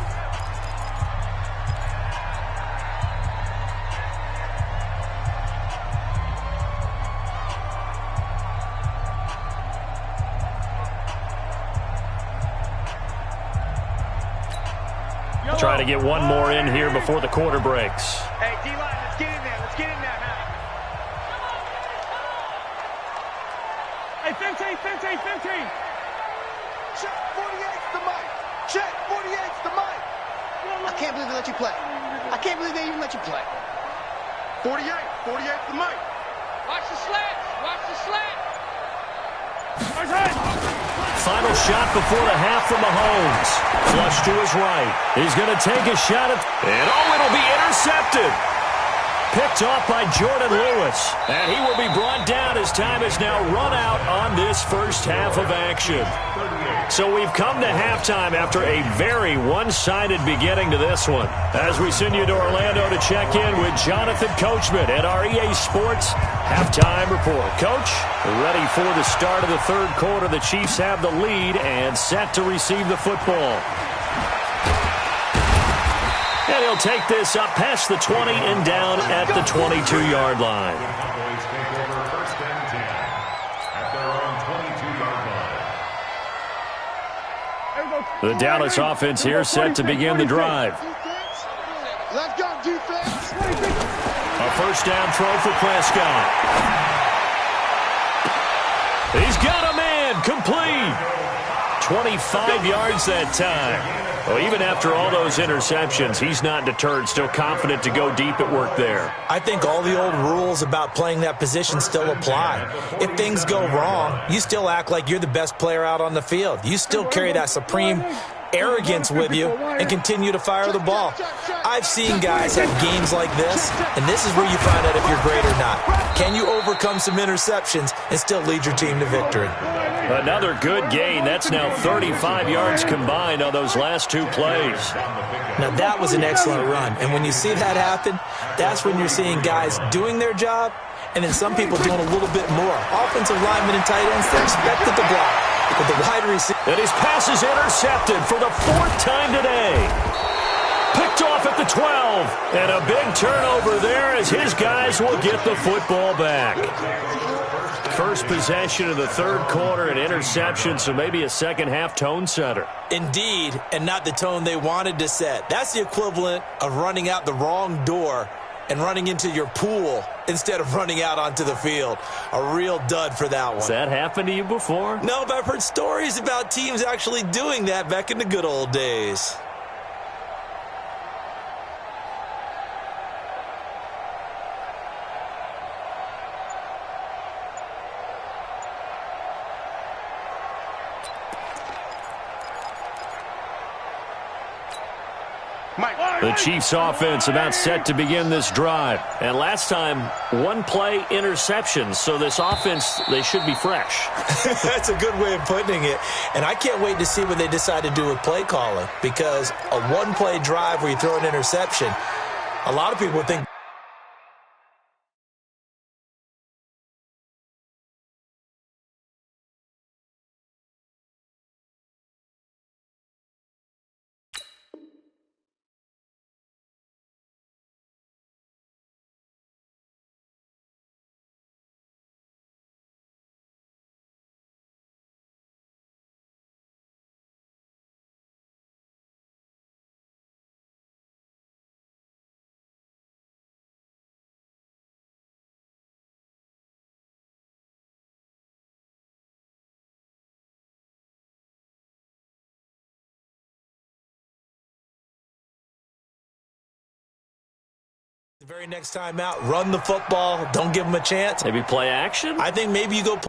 Try to get one more in here before the quarter breaks. Hey, D-line, let's get in there. Let's get in there now. Hey, 15. Check, 48's the mic. Check, 48's the mic. I can't believe they let you play. I can't believe they even let you play. 48's the mic. Watch the slants. Watch the slants. Final shot before the half from Mahomes. Flush to his right. He's going to take a shot at... And it'll be intercepted. Picked off by Jordan Lewis. And he will be brought down as time is now run out on this first half of action. So we've come to halftime after a very one-sided beginning to this one. As we send you to Orlando to check in with Jonathan Coachman at our EA Sports Halftime Report. Coach, ready for the start of the third quarter. The Chiefs have the lead and set to receive the football. And he'll take this up past the 20 and down at the 22-yard line. The Cowboys take over first and 10 at their own 22-yard line. The Dallas offense here set to begin the drive. Let's go, defense. A first down throw for Prescott. He's got a man, complete. 25 yards that time. Well, even after all those interceptions, he's not deterred, still confident to go deep at work there. I think all the old rules about playing that position still apply. If things go wrong, you still act like you're the best player out on the field. You still carry that supreme arrogance with you and continue to fire the ball. I've seen guys have games like this, and this is where you find out if you're great or not. Can you overcome some interceptions and still lead your team to victory? Another good gain. That's now 35 yards combined on those last two plays. Now, that was an excellent run, and when you see that happen, that's when you're seeing guys doing their job and then some people doing a little bit more. Offensive linemen and tight ends, they're expected to block. But the wide receiver... And his pass is intercepted for the fourth time today. Picked off at the 12. And a big turnover there as his guys will get the football back. First possession of the third quarter, an interception, so maybe a second-half tone setter. Indeed, and not the tone they wanted to set. That's the equivalent of running out the wrong door and running into your pool instead of running out onto the field. A real dud for that one. Has that happened to you before? No, but I've heard stories about teams actually doing that back in the good old days. The Chiefs offense about set to begin this drive. And last time, one-play interception. So this offense, they should be fresh. That's a good way of putting it. And I can't wait to see what they decide to do with play calling. Because a one-play drive where you throw an interception, a lot of people think the very next time out, run the football, don't give them a chance. Maybe play action? I think maybe you go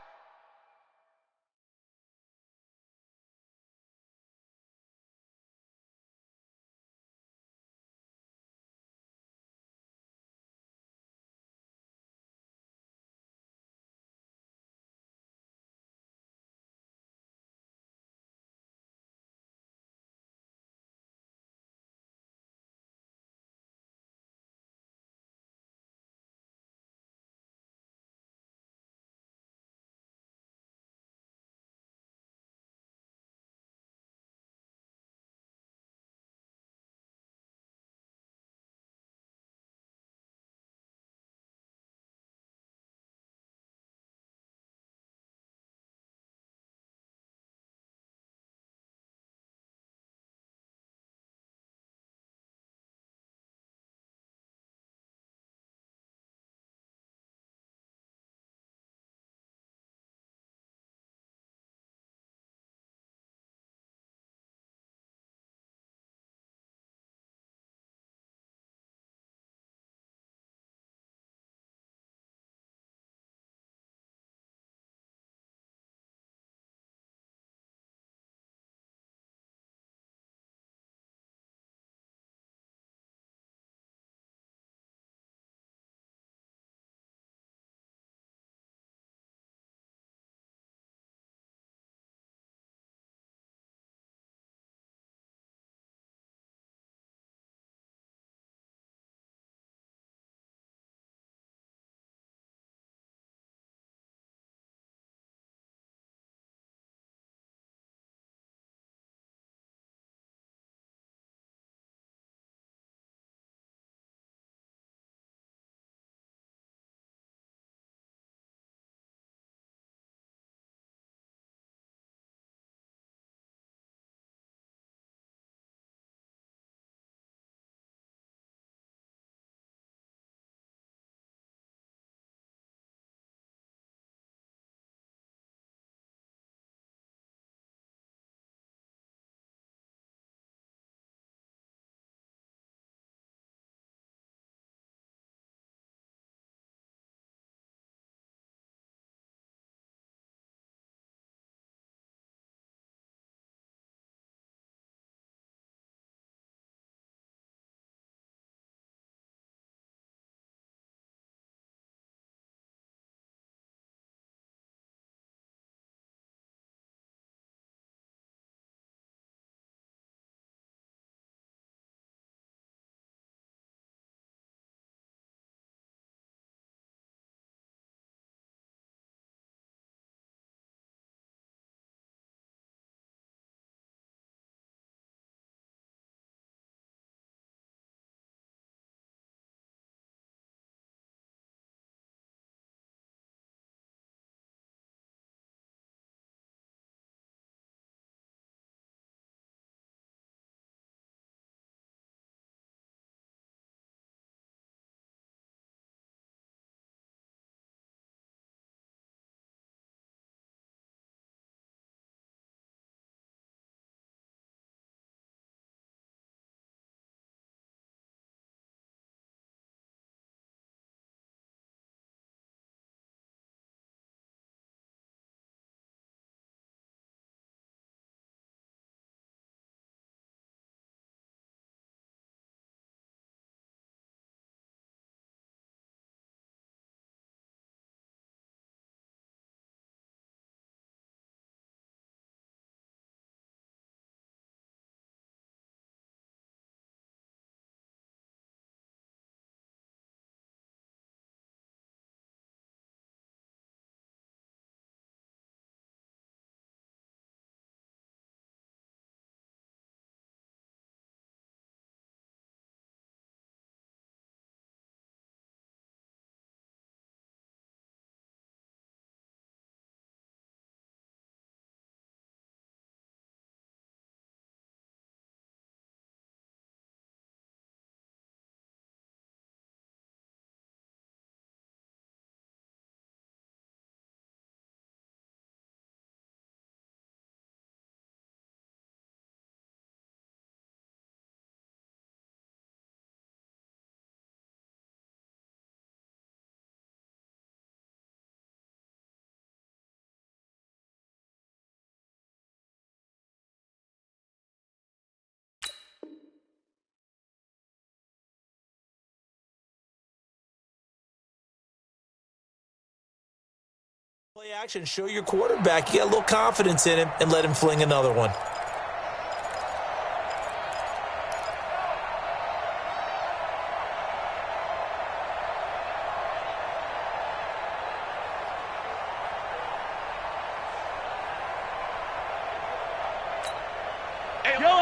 Play action, show your quarterback. You got a little confidence in him and let him fling another one.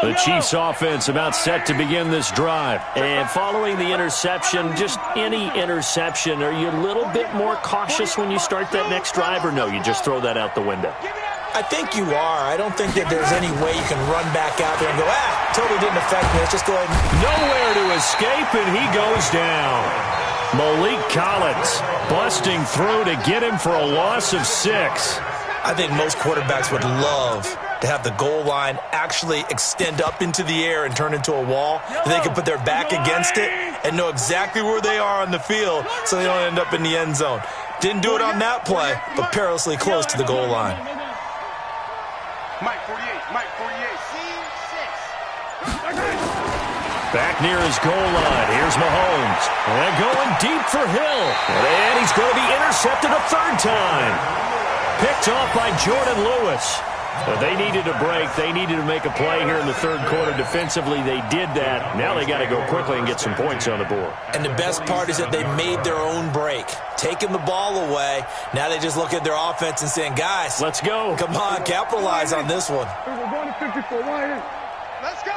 The Chiefs offense about set to begin this drive. And following the interception, just any interception, are you a little bit more cautious when you start that next drive, or no, you just throw that out the window? I think you are. I don't think that there's any way you can run back out there and go, totally didn't affect me. Let's just go ahead and... Nowhere to escape, and he goes down. Malik Collins busting through to get him for a loss of 6. I think most quarterbacks would love to have the goal line actually extend up into the air and turn into a wall. They can put their back against it and know exactly where they are on the field so they don't end up in the end zone. Didn't do it on that play, but perilously close to the goal line. Mike 48, Mike 48. Scene 6. Back near his goal line. Here's Mahomes. And going deep for Hill. And he's going to be intercepted a third time. Picked off by Jordan Lewis. But they needed a break. They needed to make a play here in the third quarter. Defensively, they did that. Now they got to go quickly and get some points on the board. And the best part is that they made their own break. Taking the ball away. Now they just look at their offense and saying, guys, let's go. Come on, capitalize on this one. Let's go,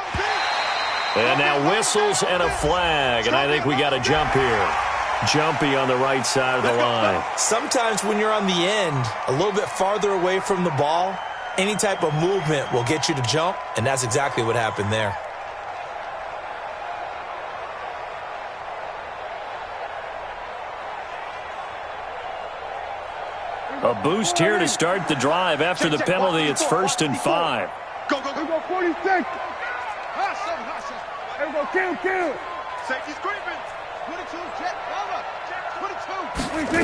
and now whistles and a flag. And I think we got a jump here. Jumpy on the right side of the line. Sometimes when you're on the end, a little bit farther away from the ball, any type of movement will get you to jump, and that's exactly what happened there. A boost here to start the drive. After the penalty, it's 1st and 5. Go, 46. There we go, kill. Safety's creeping. 22, jet, cover. 22.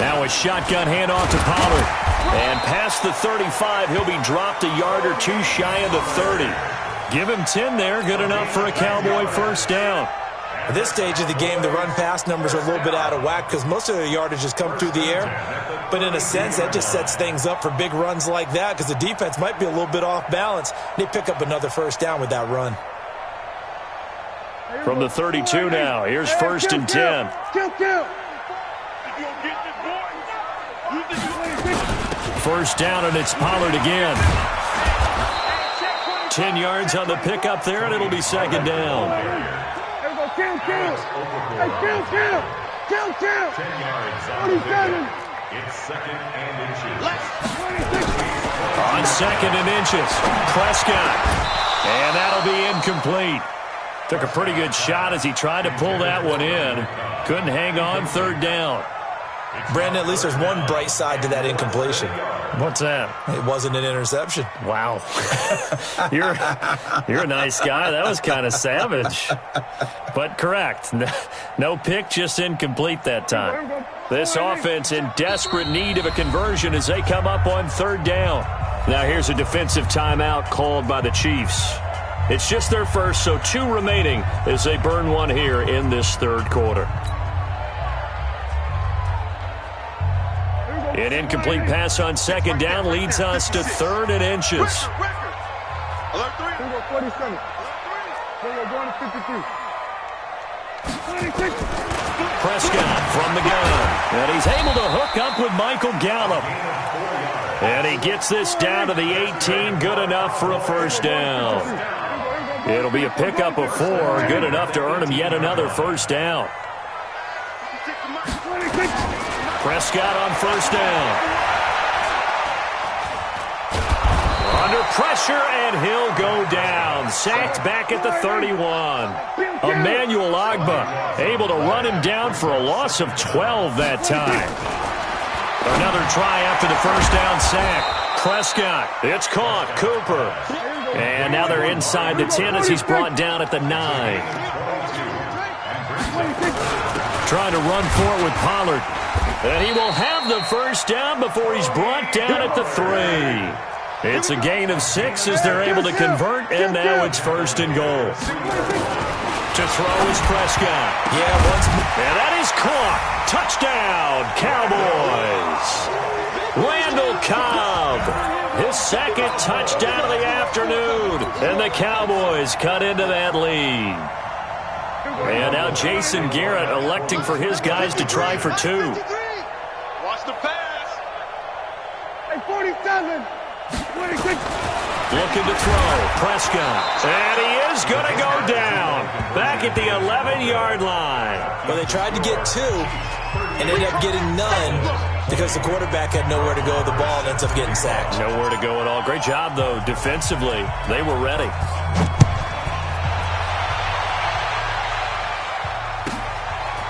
Now a shotgun handoff to Pollard. And past the 35, he'll be dropped a yard or two shy of the 30. Give him 10 there, good enough for a Cowboy first down. At this stage of the game, the run-pass numbers are a little bit out of whack because most of the yardage has come through the air. But in a sense, that just sets things up for big runs like that because the defense might be a little bit off balance. They pick up another first down with that run. From the 32 now, here's 1st and 10. First down, and it's Pollard again. 10 yards on the pickup there, and it'll be 2nd down. Kill. Hey, kill. 10 yards on the pickup. It's 2nd and inches. On 2nd and inches, Prescott. And that'll be incomplete. Took a pretty good shot as he tried to pull that one in. Couldn't hang on, 3rd down. Brandon, at least there's one bright side to that incompletion. What's that? It wasn't an interception. Wow. You're a nice guy. That was kind of savage. But correct. No pick, just incomplete that time. This offense in desperate need of a conversion as they come up on 3rd down. Now here's a defensive timeout called by the Chiefs. It's just their first, so 2 remaining as they burn one here in this 3rd quarter. An incomplete pass on 2nd down leads us to 3rd and inches. Alert 3. 47. Going to 53. 26. Prescott from the gun. And he's able to hook up with Michael Gallup. And he gets this down to the 18. Good enough for a first down. It'll be a pickup of 4. Good enough to earn him yet another first down. Prescott on first down. Under pressure, and he'll go down. Sacked back at the 31. Emmanuel Ogbah able to run him down for a loss of 12 that time. Another try after the first down sack. Prescott, it's caught. Cooper. And now they're inside the 10 as he's brought down at the 9. Trying to run for it with Pollard. And he will have the first down before he's brought down at the 3. It's a gain of 6 as they're able to convert, and now it's 1st and goal. To throw is Prescott. Yeah, and that is caught. Touchdown, Cowboys. Randall Cobb, his second touchdown of the afternoon, and the Cowboys cut into that lead. And now Jason Garrett electing for his guys to try for two. Watch the pass. Hey, 47. 26. Looking to throw. Prescott. And he is going to go down. Back at the 11-yard line. Well, they tried to get two and ended up getting none because the quarterback had nowhere to go with the ball and ends up getting sacked. Nowhere to go at all. Great job, though, defensively. They were ready.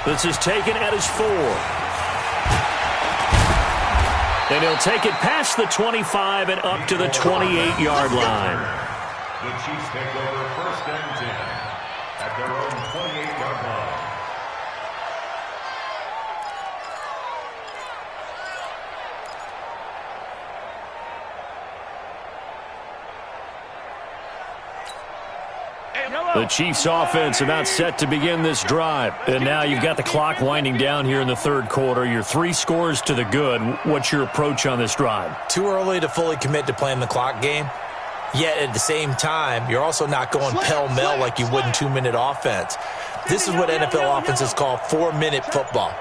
This is taken at his 4. And he'll take it past the 25 and up to the 28-yard line. The Chiefs take over 1st and 10 at their own 28-yard line. The Chiefs offense about set to begin this drive. And now you've got the clock winding down here in the third quarter. You're 3 scores to the good. What's your approach on this drive? Too early to fully commit to playing the clock game. Yet at the same time, you're also not going pell-mell like you would in 2-minute offense. This is what NFL offenses call 4-minute football.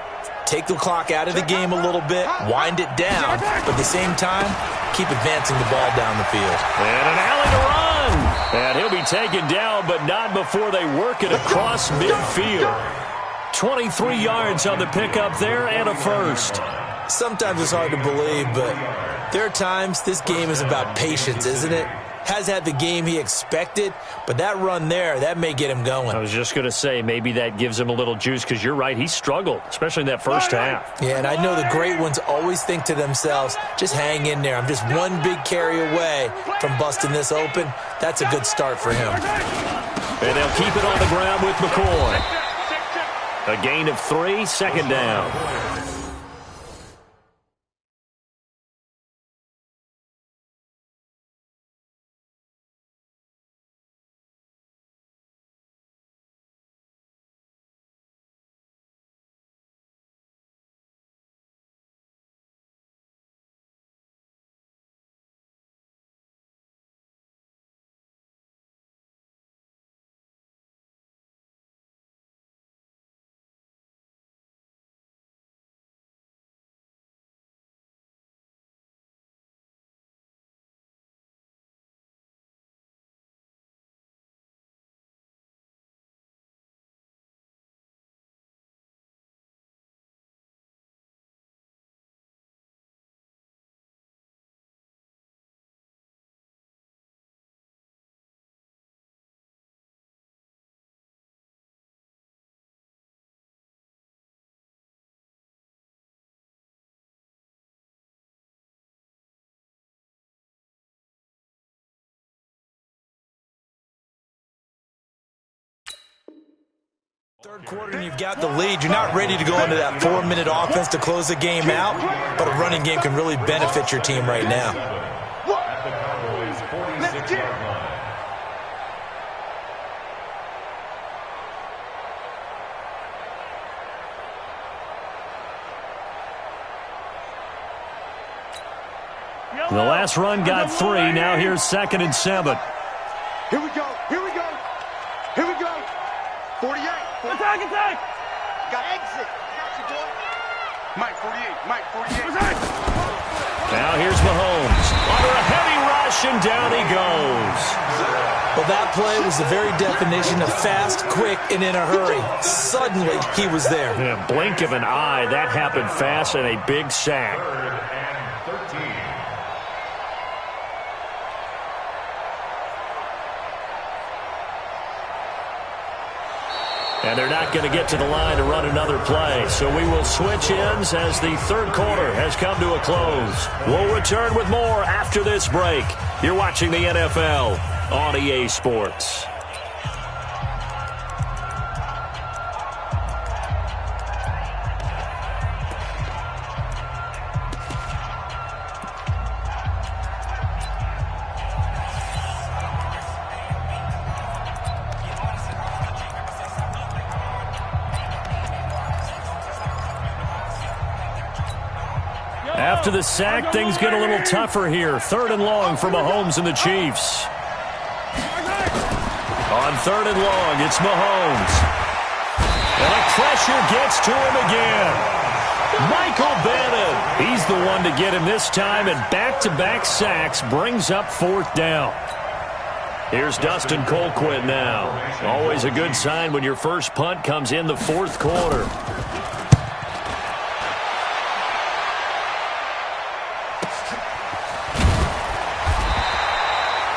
Take the clock out of the game a little bit, wind it down, but at the same time, keep advancing the ball down the field. And an alley to run. And he'll be taken down, but not before they work it across midfield. 23 yards on the pickup there and a first. Sometimes it's hard to believe, but there are times this game is about patience, isn't it? Has had the game he expected, but that run there, that may get him going. I was just going to say, maybe that gives him a little juice, because you're right, he struggled, especially in that first half. Yeah, and I know the great ones always think to themselves, just hang in there. I'm just one big carry away from busting this open. That's a good start for him. And they'll keep it on the ground with McCoy. A gain of 3, 2nd down. Third quarter and you've got the lead. You're not ready to go into that 4-minute offense to close the game out, but a running game can really benefit your team right now. At the Cowboys' 46-yard line. The last run got 3. Now here's 2nd and 7. Here we go. Here we go. Here we go. 48. Attack, attack. Got exit. Got you, boy. Mike 48. Mike 48. Now here's Mahomes. Under a heavy rush, and down he goes. Well, that play was the very definition of fast, quick, and in a hurry. Suddenly, he was there. In a blink of an eye, that happened fast, and a big sack. 3rd and 13. And they're not going to get to the line to run another play. So we will switch ends as the third quarter has come to a close. We'll return with more after this break. You're watching the NFL on EA Sports. After the sack, things get a little tougher here. 3rd and long for Mahomes and the Chiefs. On 3rd and long, it's Mahomes. And the pressure gets to him again. Michael Bannon, he's the one to get him this time, and back-to-back sacks brings up 4th down. Here's Dustin Colquitt now. Always a good sign when your first punt comes in the 4th quarter.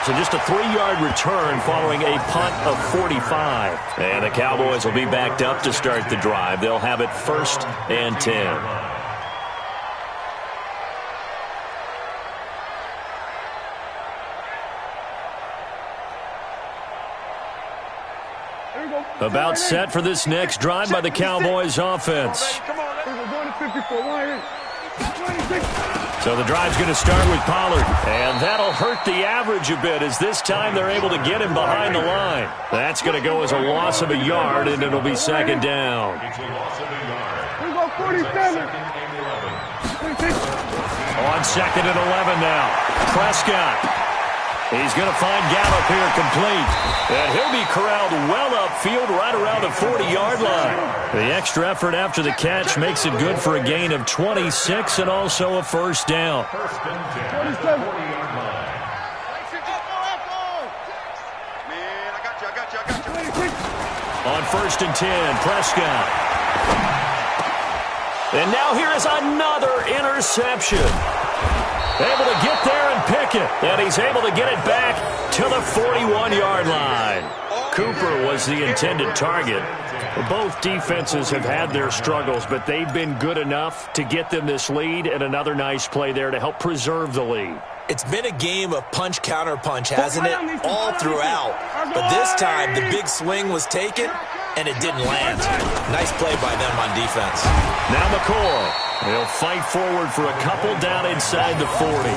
So just a 3-yard return following a punt of 45. And the Cowboys will be backed up to start the drive. They'll have it 1st and 10. About set for this next drive by the Cowboys offense. So the drive's going to start with Pollard. And that'll hurt the average a bit as this time they're able to get him behind the line. That's going to go as a loss of a yard, and it'll be 2nd down. It's a loss of a yard. We go 47. On 2nd and 11 now. Prescott. He's going to find Gallup here complete. And he'll be corralled well upfield right around the 40-yard line. The extra effort after the catch makes it good for a gain of 26 and also a 1st down. 1st and 10 at the 40-yard line. Man, I got you. On 1st and 10, Prescott. And now here is another interception. Able to get there and pick it. And he's able to get it back to the 41-yard line. Cooper was the intended target. Both defenses have had their struggles, but they've been good enough to get them this lead, and another nice play there to help preserve the lead. It's been a game of punch-counter-punch, hasn't it? All throughout. But this time, the big swing was taken, and it didn't land. Nice play by them on defense. Now McCoy. They'll fight forward for a couple down inside the 40.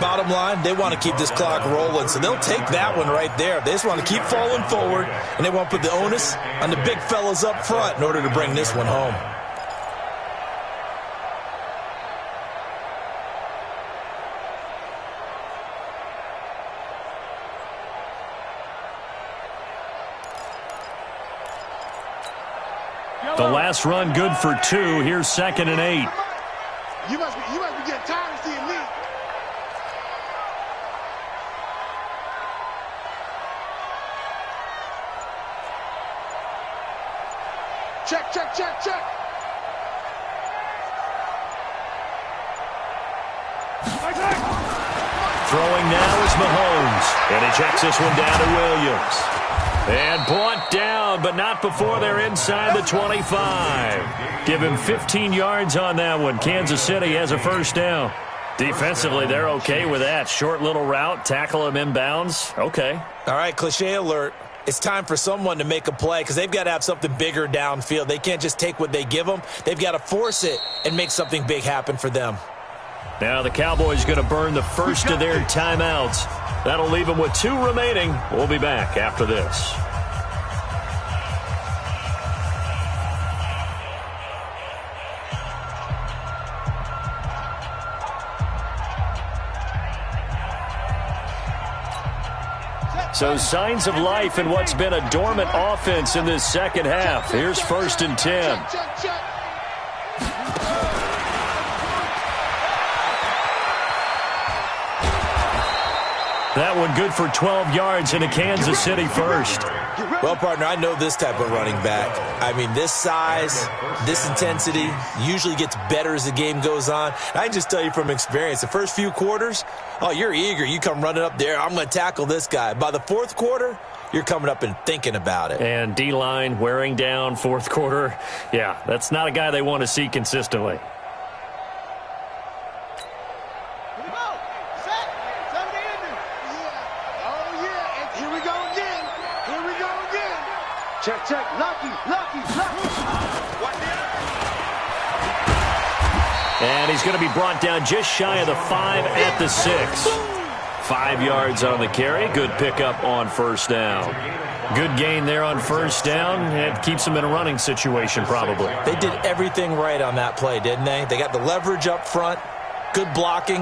Bottom line, they want to keep this clock rolling, so they'll take that one right there. They just want to keep falling forward, and they want to put the onus on the big fellas up front in order to bring this one home. The last run good for 2. Here's 2nd and 8. You must be getting tired of seeing me. Check. Throwing now is Mahomes. And he checks this one down to Williams. And brought down, but not before they're inside the 25. Give him 15 yards on that one. Kansas City has a 1st down. Defensively, they're okay with that. Short little route, tackle him inbounds. Okay. All right, cliche alert. It's time for someone to make a play because they've got to have something bigger downfield. They can't just take what they give them. They've got to force it and make something big happen for them. Now the Cowboys going to burn the first of their timeouts. That'll leave them with 2 remaining. We'll be back after this. So signs of life in what's been a dormant offense in this second half. Here's 1st and 10. That one good for 12 yards in a Kansas City 1st. Well, partner, I know this type of running back. I mean, this size, this intensity usually gets better as the game goes on. I can just tell you from experience, the first few quarters, oh, you're eager. You come running up there, I'm going to tackle this guy. By the 4th quarter, you're coming up and thinking about it. And D-line wearing down 4th quarter. Yeah, that's not a guy they want to see consistently. Check. Lucky. And he's going to be brought down just shy of the 5 at the 6. 5 yards on the carry. Good pickup on 1st down. Good gain there on first down. It keeps them in a running situation probably. They did everything right on that play, didn't they? They got the leverage up front, good blocking,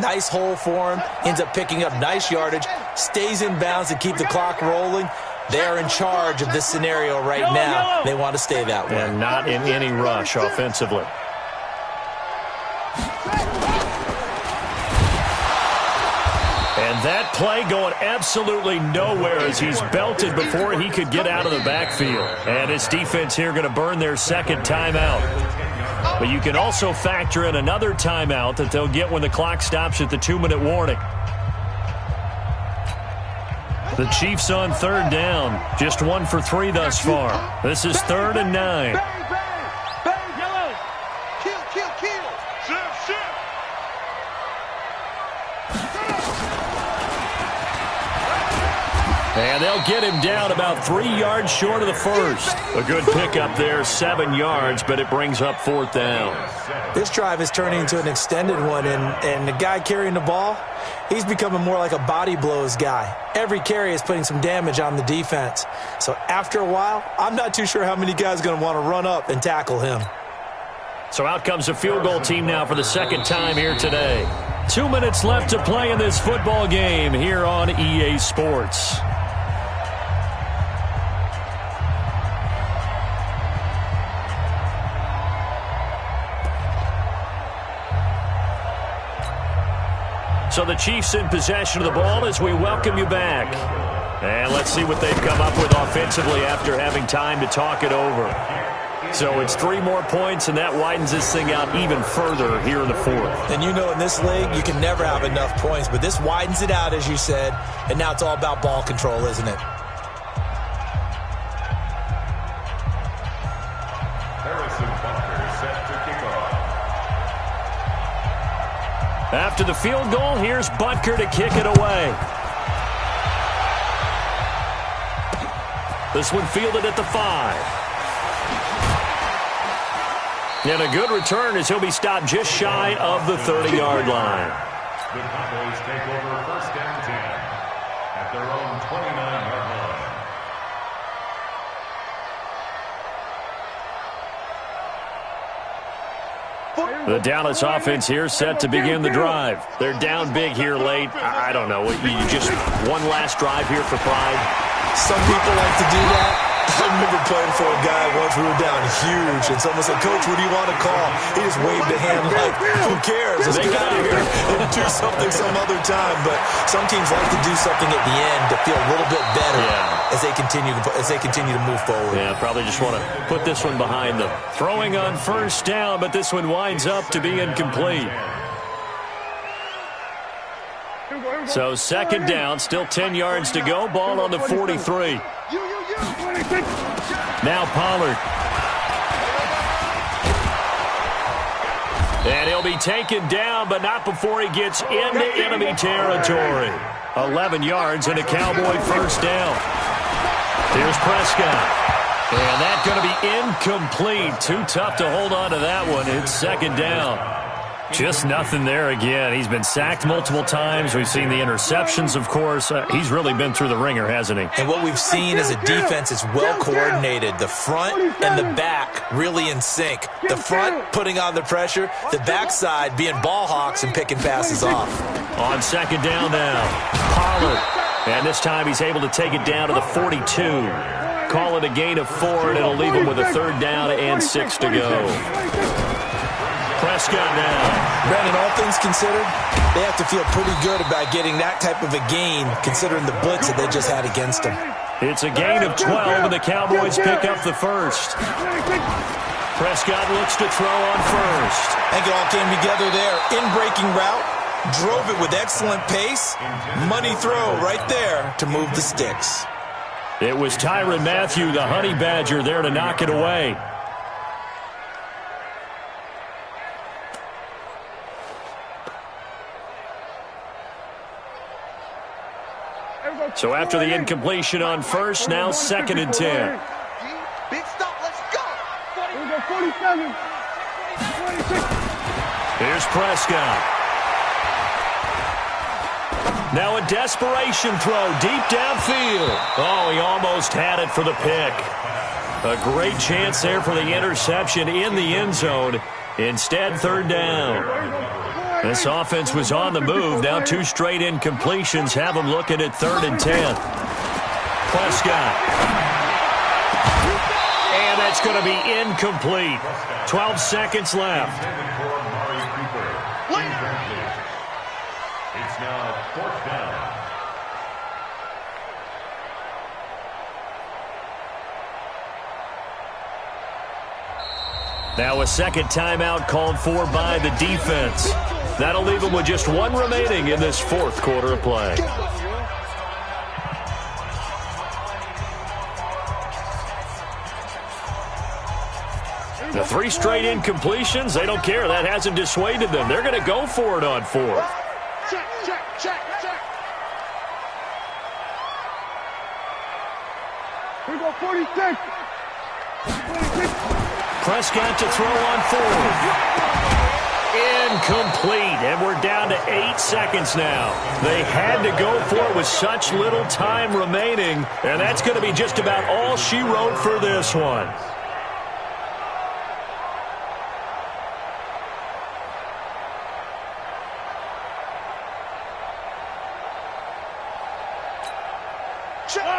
nice hole for him, ends up picking up nice yardage, stays in bounds to keep the clock rolling. They are in charge of this scenario right now. They want to stay that way. And not in any rush offensively. And that play going absolutely nowhere as he's belted before he could get out of the backfield. And his defense here going to burn their second timeout. But you can also factor in another timeout that they'll get when the clock stops at the 2-minute warning. The Chiefs on third down. Just 1 for 3 thus far. This is 3rd and 9. And they'll get him down about 3 yards short of the first. A good pickup there, 7 yards, but it brings up 4th down. This drive is turning into an extended one, and the guy carrying the ball, he's becoming more like a body blows guy. Every carry is putting some damage on the defense. So after a while, I'm not too sure how many guys are going to want to run up and tackle him. So out comes the field goal team now for the second time here today. 2 minutes left to play in this football game here on EA Sports. So the Chiefs in possession of the ball as we welcome you back. And let's see what they've come up with offensively after having time to talk it over. So it's 3 more points, and that widens this thing out even further here in the 4th. And you know in this league, you can never have enough points, but this widens it out, as you said, and now it's all about ball control, isn't it? After the field goal, here's Butker to kick it away. This one fielded at the 5. And a good return as he'll be stopped just shy of the 30-yard line. The Cowboys take over 1st and 10 at their own 29-yard line. The Dallas offense here set to begin the drive. They're down big here late. I don't know. You just one last drive here for pride. Some people like to do that. I remember playing for a guy once. We were down huge, and someone said, "Coach, what do you want to call?" He just waved a hand like, "Who cares? Let's get out of here and do something some other time." But some teams like to do something at the end to feel a little bit better as they continue to move forward. Yeah, probably just want to put this one behind them. Throwing on first down, but this one winds up to be incomplete. So 2nd down, still 10 yards to go. Ball on the 43. Now Pollard. And he'll be taken down, but not before he gets into enemy territory. 11 yards and a Cowboy 1st down. Here's Prescott. And that's going to be incomplete. Too tough to hold on to that one. It's 2nd down. Just nothing there again. He's been sacked multiple times. We've seen the interceptions, of course. He's really been through the ringer, hasn't he? And what we've seen is a defense is well coordinated. The front and the back really in sync. The front putting on the pressure. The backside being ball hawks and picking passes off. On 2nd down now, Pollard. And this time he's able to take it down to the 42. Call it a gain of 4, and it'll leave him with a 3rd down and 6 to go. Prescott now. Brandon, all things considered, they have to feel pretty good about getting that type of a gain considering the blitz that they just had against them. It's a gain of 12, and the Cowboys pick up the 1st. Prescott looks to throw on 1st. I think it all came together there. In-breaking route, drove it with excellent pace. Money throw right there to move the sticks. It was Tyrann Mathieu, the Honey Badger, there to knock it away. So after the incompletion on 1st, now 2nd and 10. Big stop, let's go. 47. Here's Prescott. Now a desperation throw deep downfield. Oh, he almost had it for the pick. A great chance there for the interception in the end zone. Instead, third down. This offense was on the move. Now 2 straight incompletions have them looking at 3rd and 10. Prescott. And that's going to be incomplete. 12 seconds left. It's now 4th down. Now a second timeout called for by the defense. That'll leave them with just 1 remaining in this 4th quarter of play. The 3 straight incompletions, they don't care. That hasn't dissuaded them. They're going to go for it on 4th. Check. Here we go, 46. Prescott to throw on 4th. Incomplete, and we're down to 8 seconds now. They had to go for it with such little time remaining, and that's going to be just about all she wrote for this one.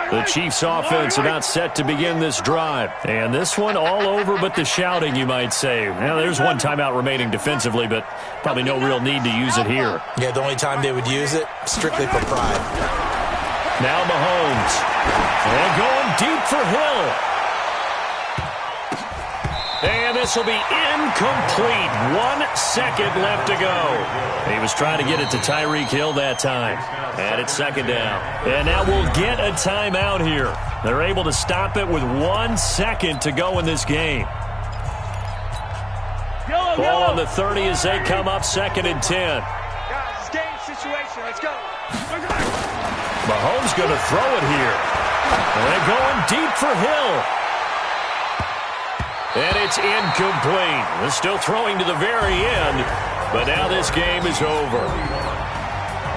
The Chiefs' offense about set to begin this drive. And this one all over but the shouting, you might say. Now, there's 1 timeout remaining defensively, but probably no real need to use it here. Yeah, the only time they would use it, strictly for pride. Now Mahomes. And going deep for Hill. And this will be incomplete. 1 second left to go. He was trying to get it to Tyreek Hill that time. And it's 2nd down. And now we'll get a timeout here. They're able to stop it with 1 second to go in this game. Ball on the 30 as they come up 2nd and 10. Guys, it's game situation. Let's go. Mahomes going to throw it here. And they're going deep for Hill. And it's incomplete. They're still throwing to the very end, but now this game is over.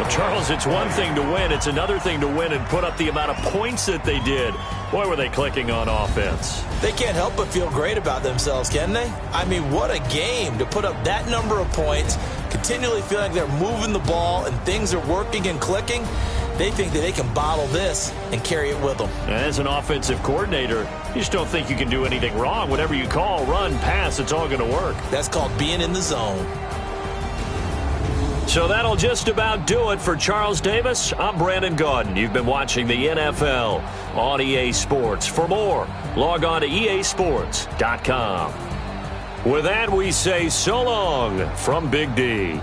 Well, Charles, it's one thing to win. It's another thing to win and put up the amount of points that they did. Boy, were they clicking on offense. They can't help but feel great about themselves, can they? I mean, what a game to put up that number of points, continually feel like they're moving the ball and things are working and clicking. They think that they can bottle this and carry it with them. As an offensive coordinator, you just don't think you can do anything wrong. Whatever you call, run, pass, it's all going to work. That's called being in the zone. So that'll just about do it for Charles Davis. I'm Brandon Gaudin. You've been watching the NFL on EA Sports. For more, log on to easports.com. With that, we say so long from Big D.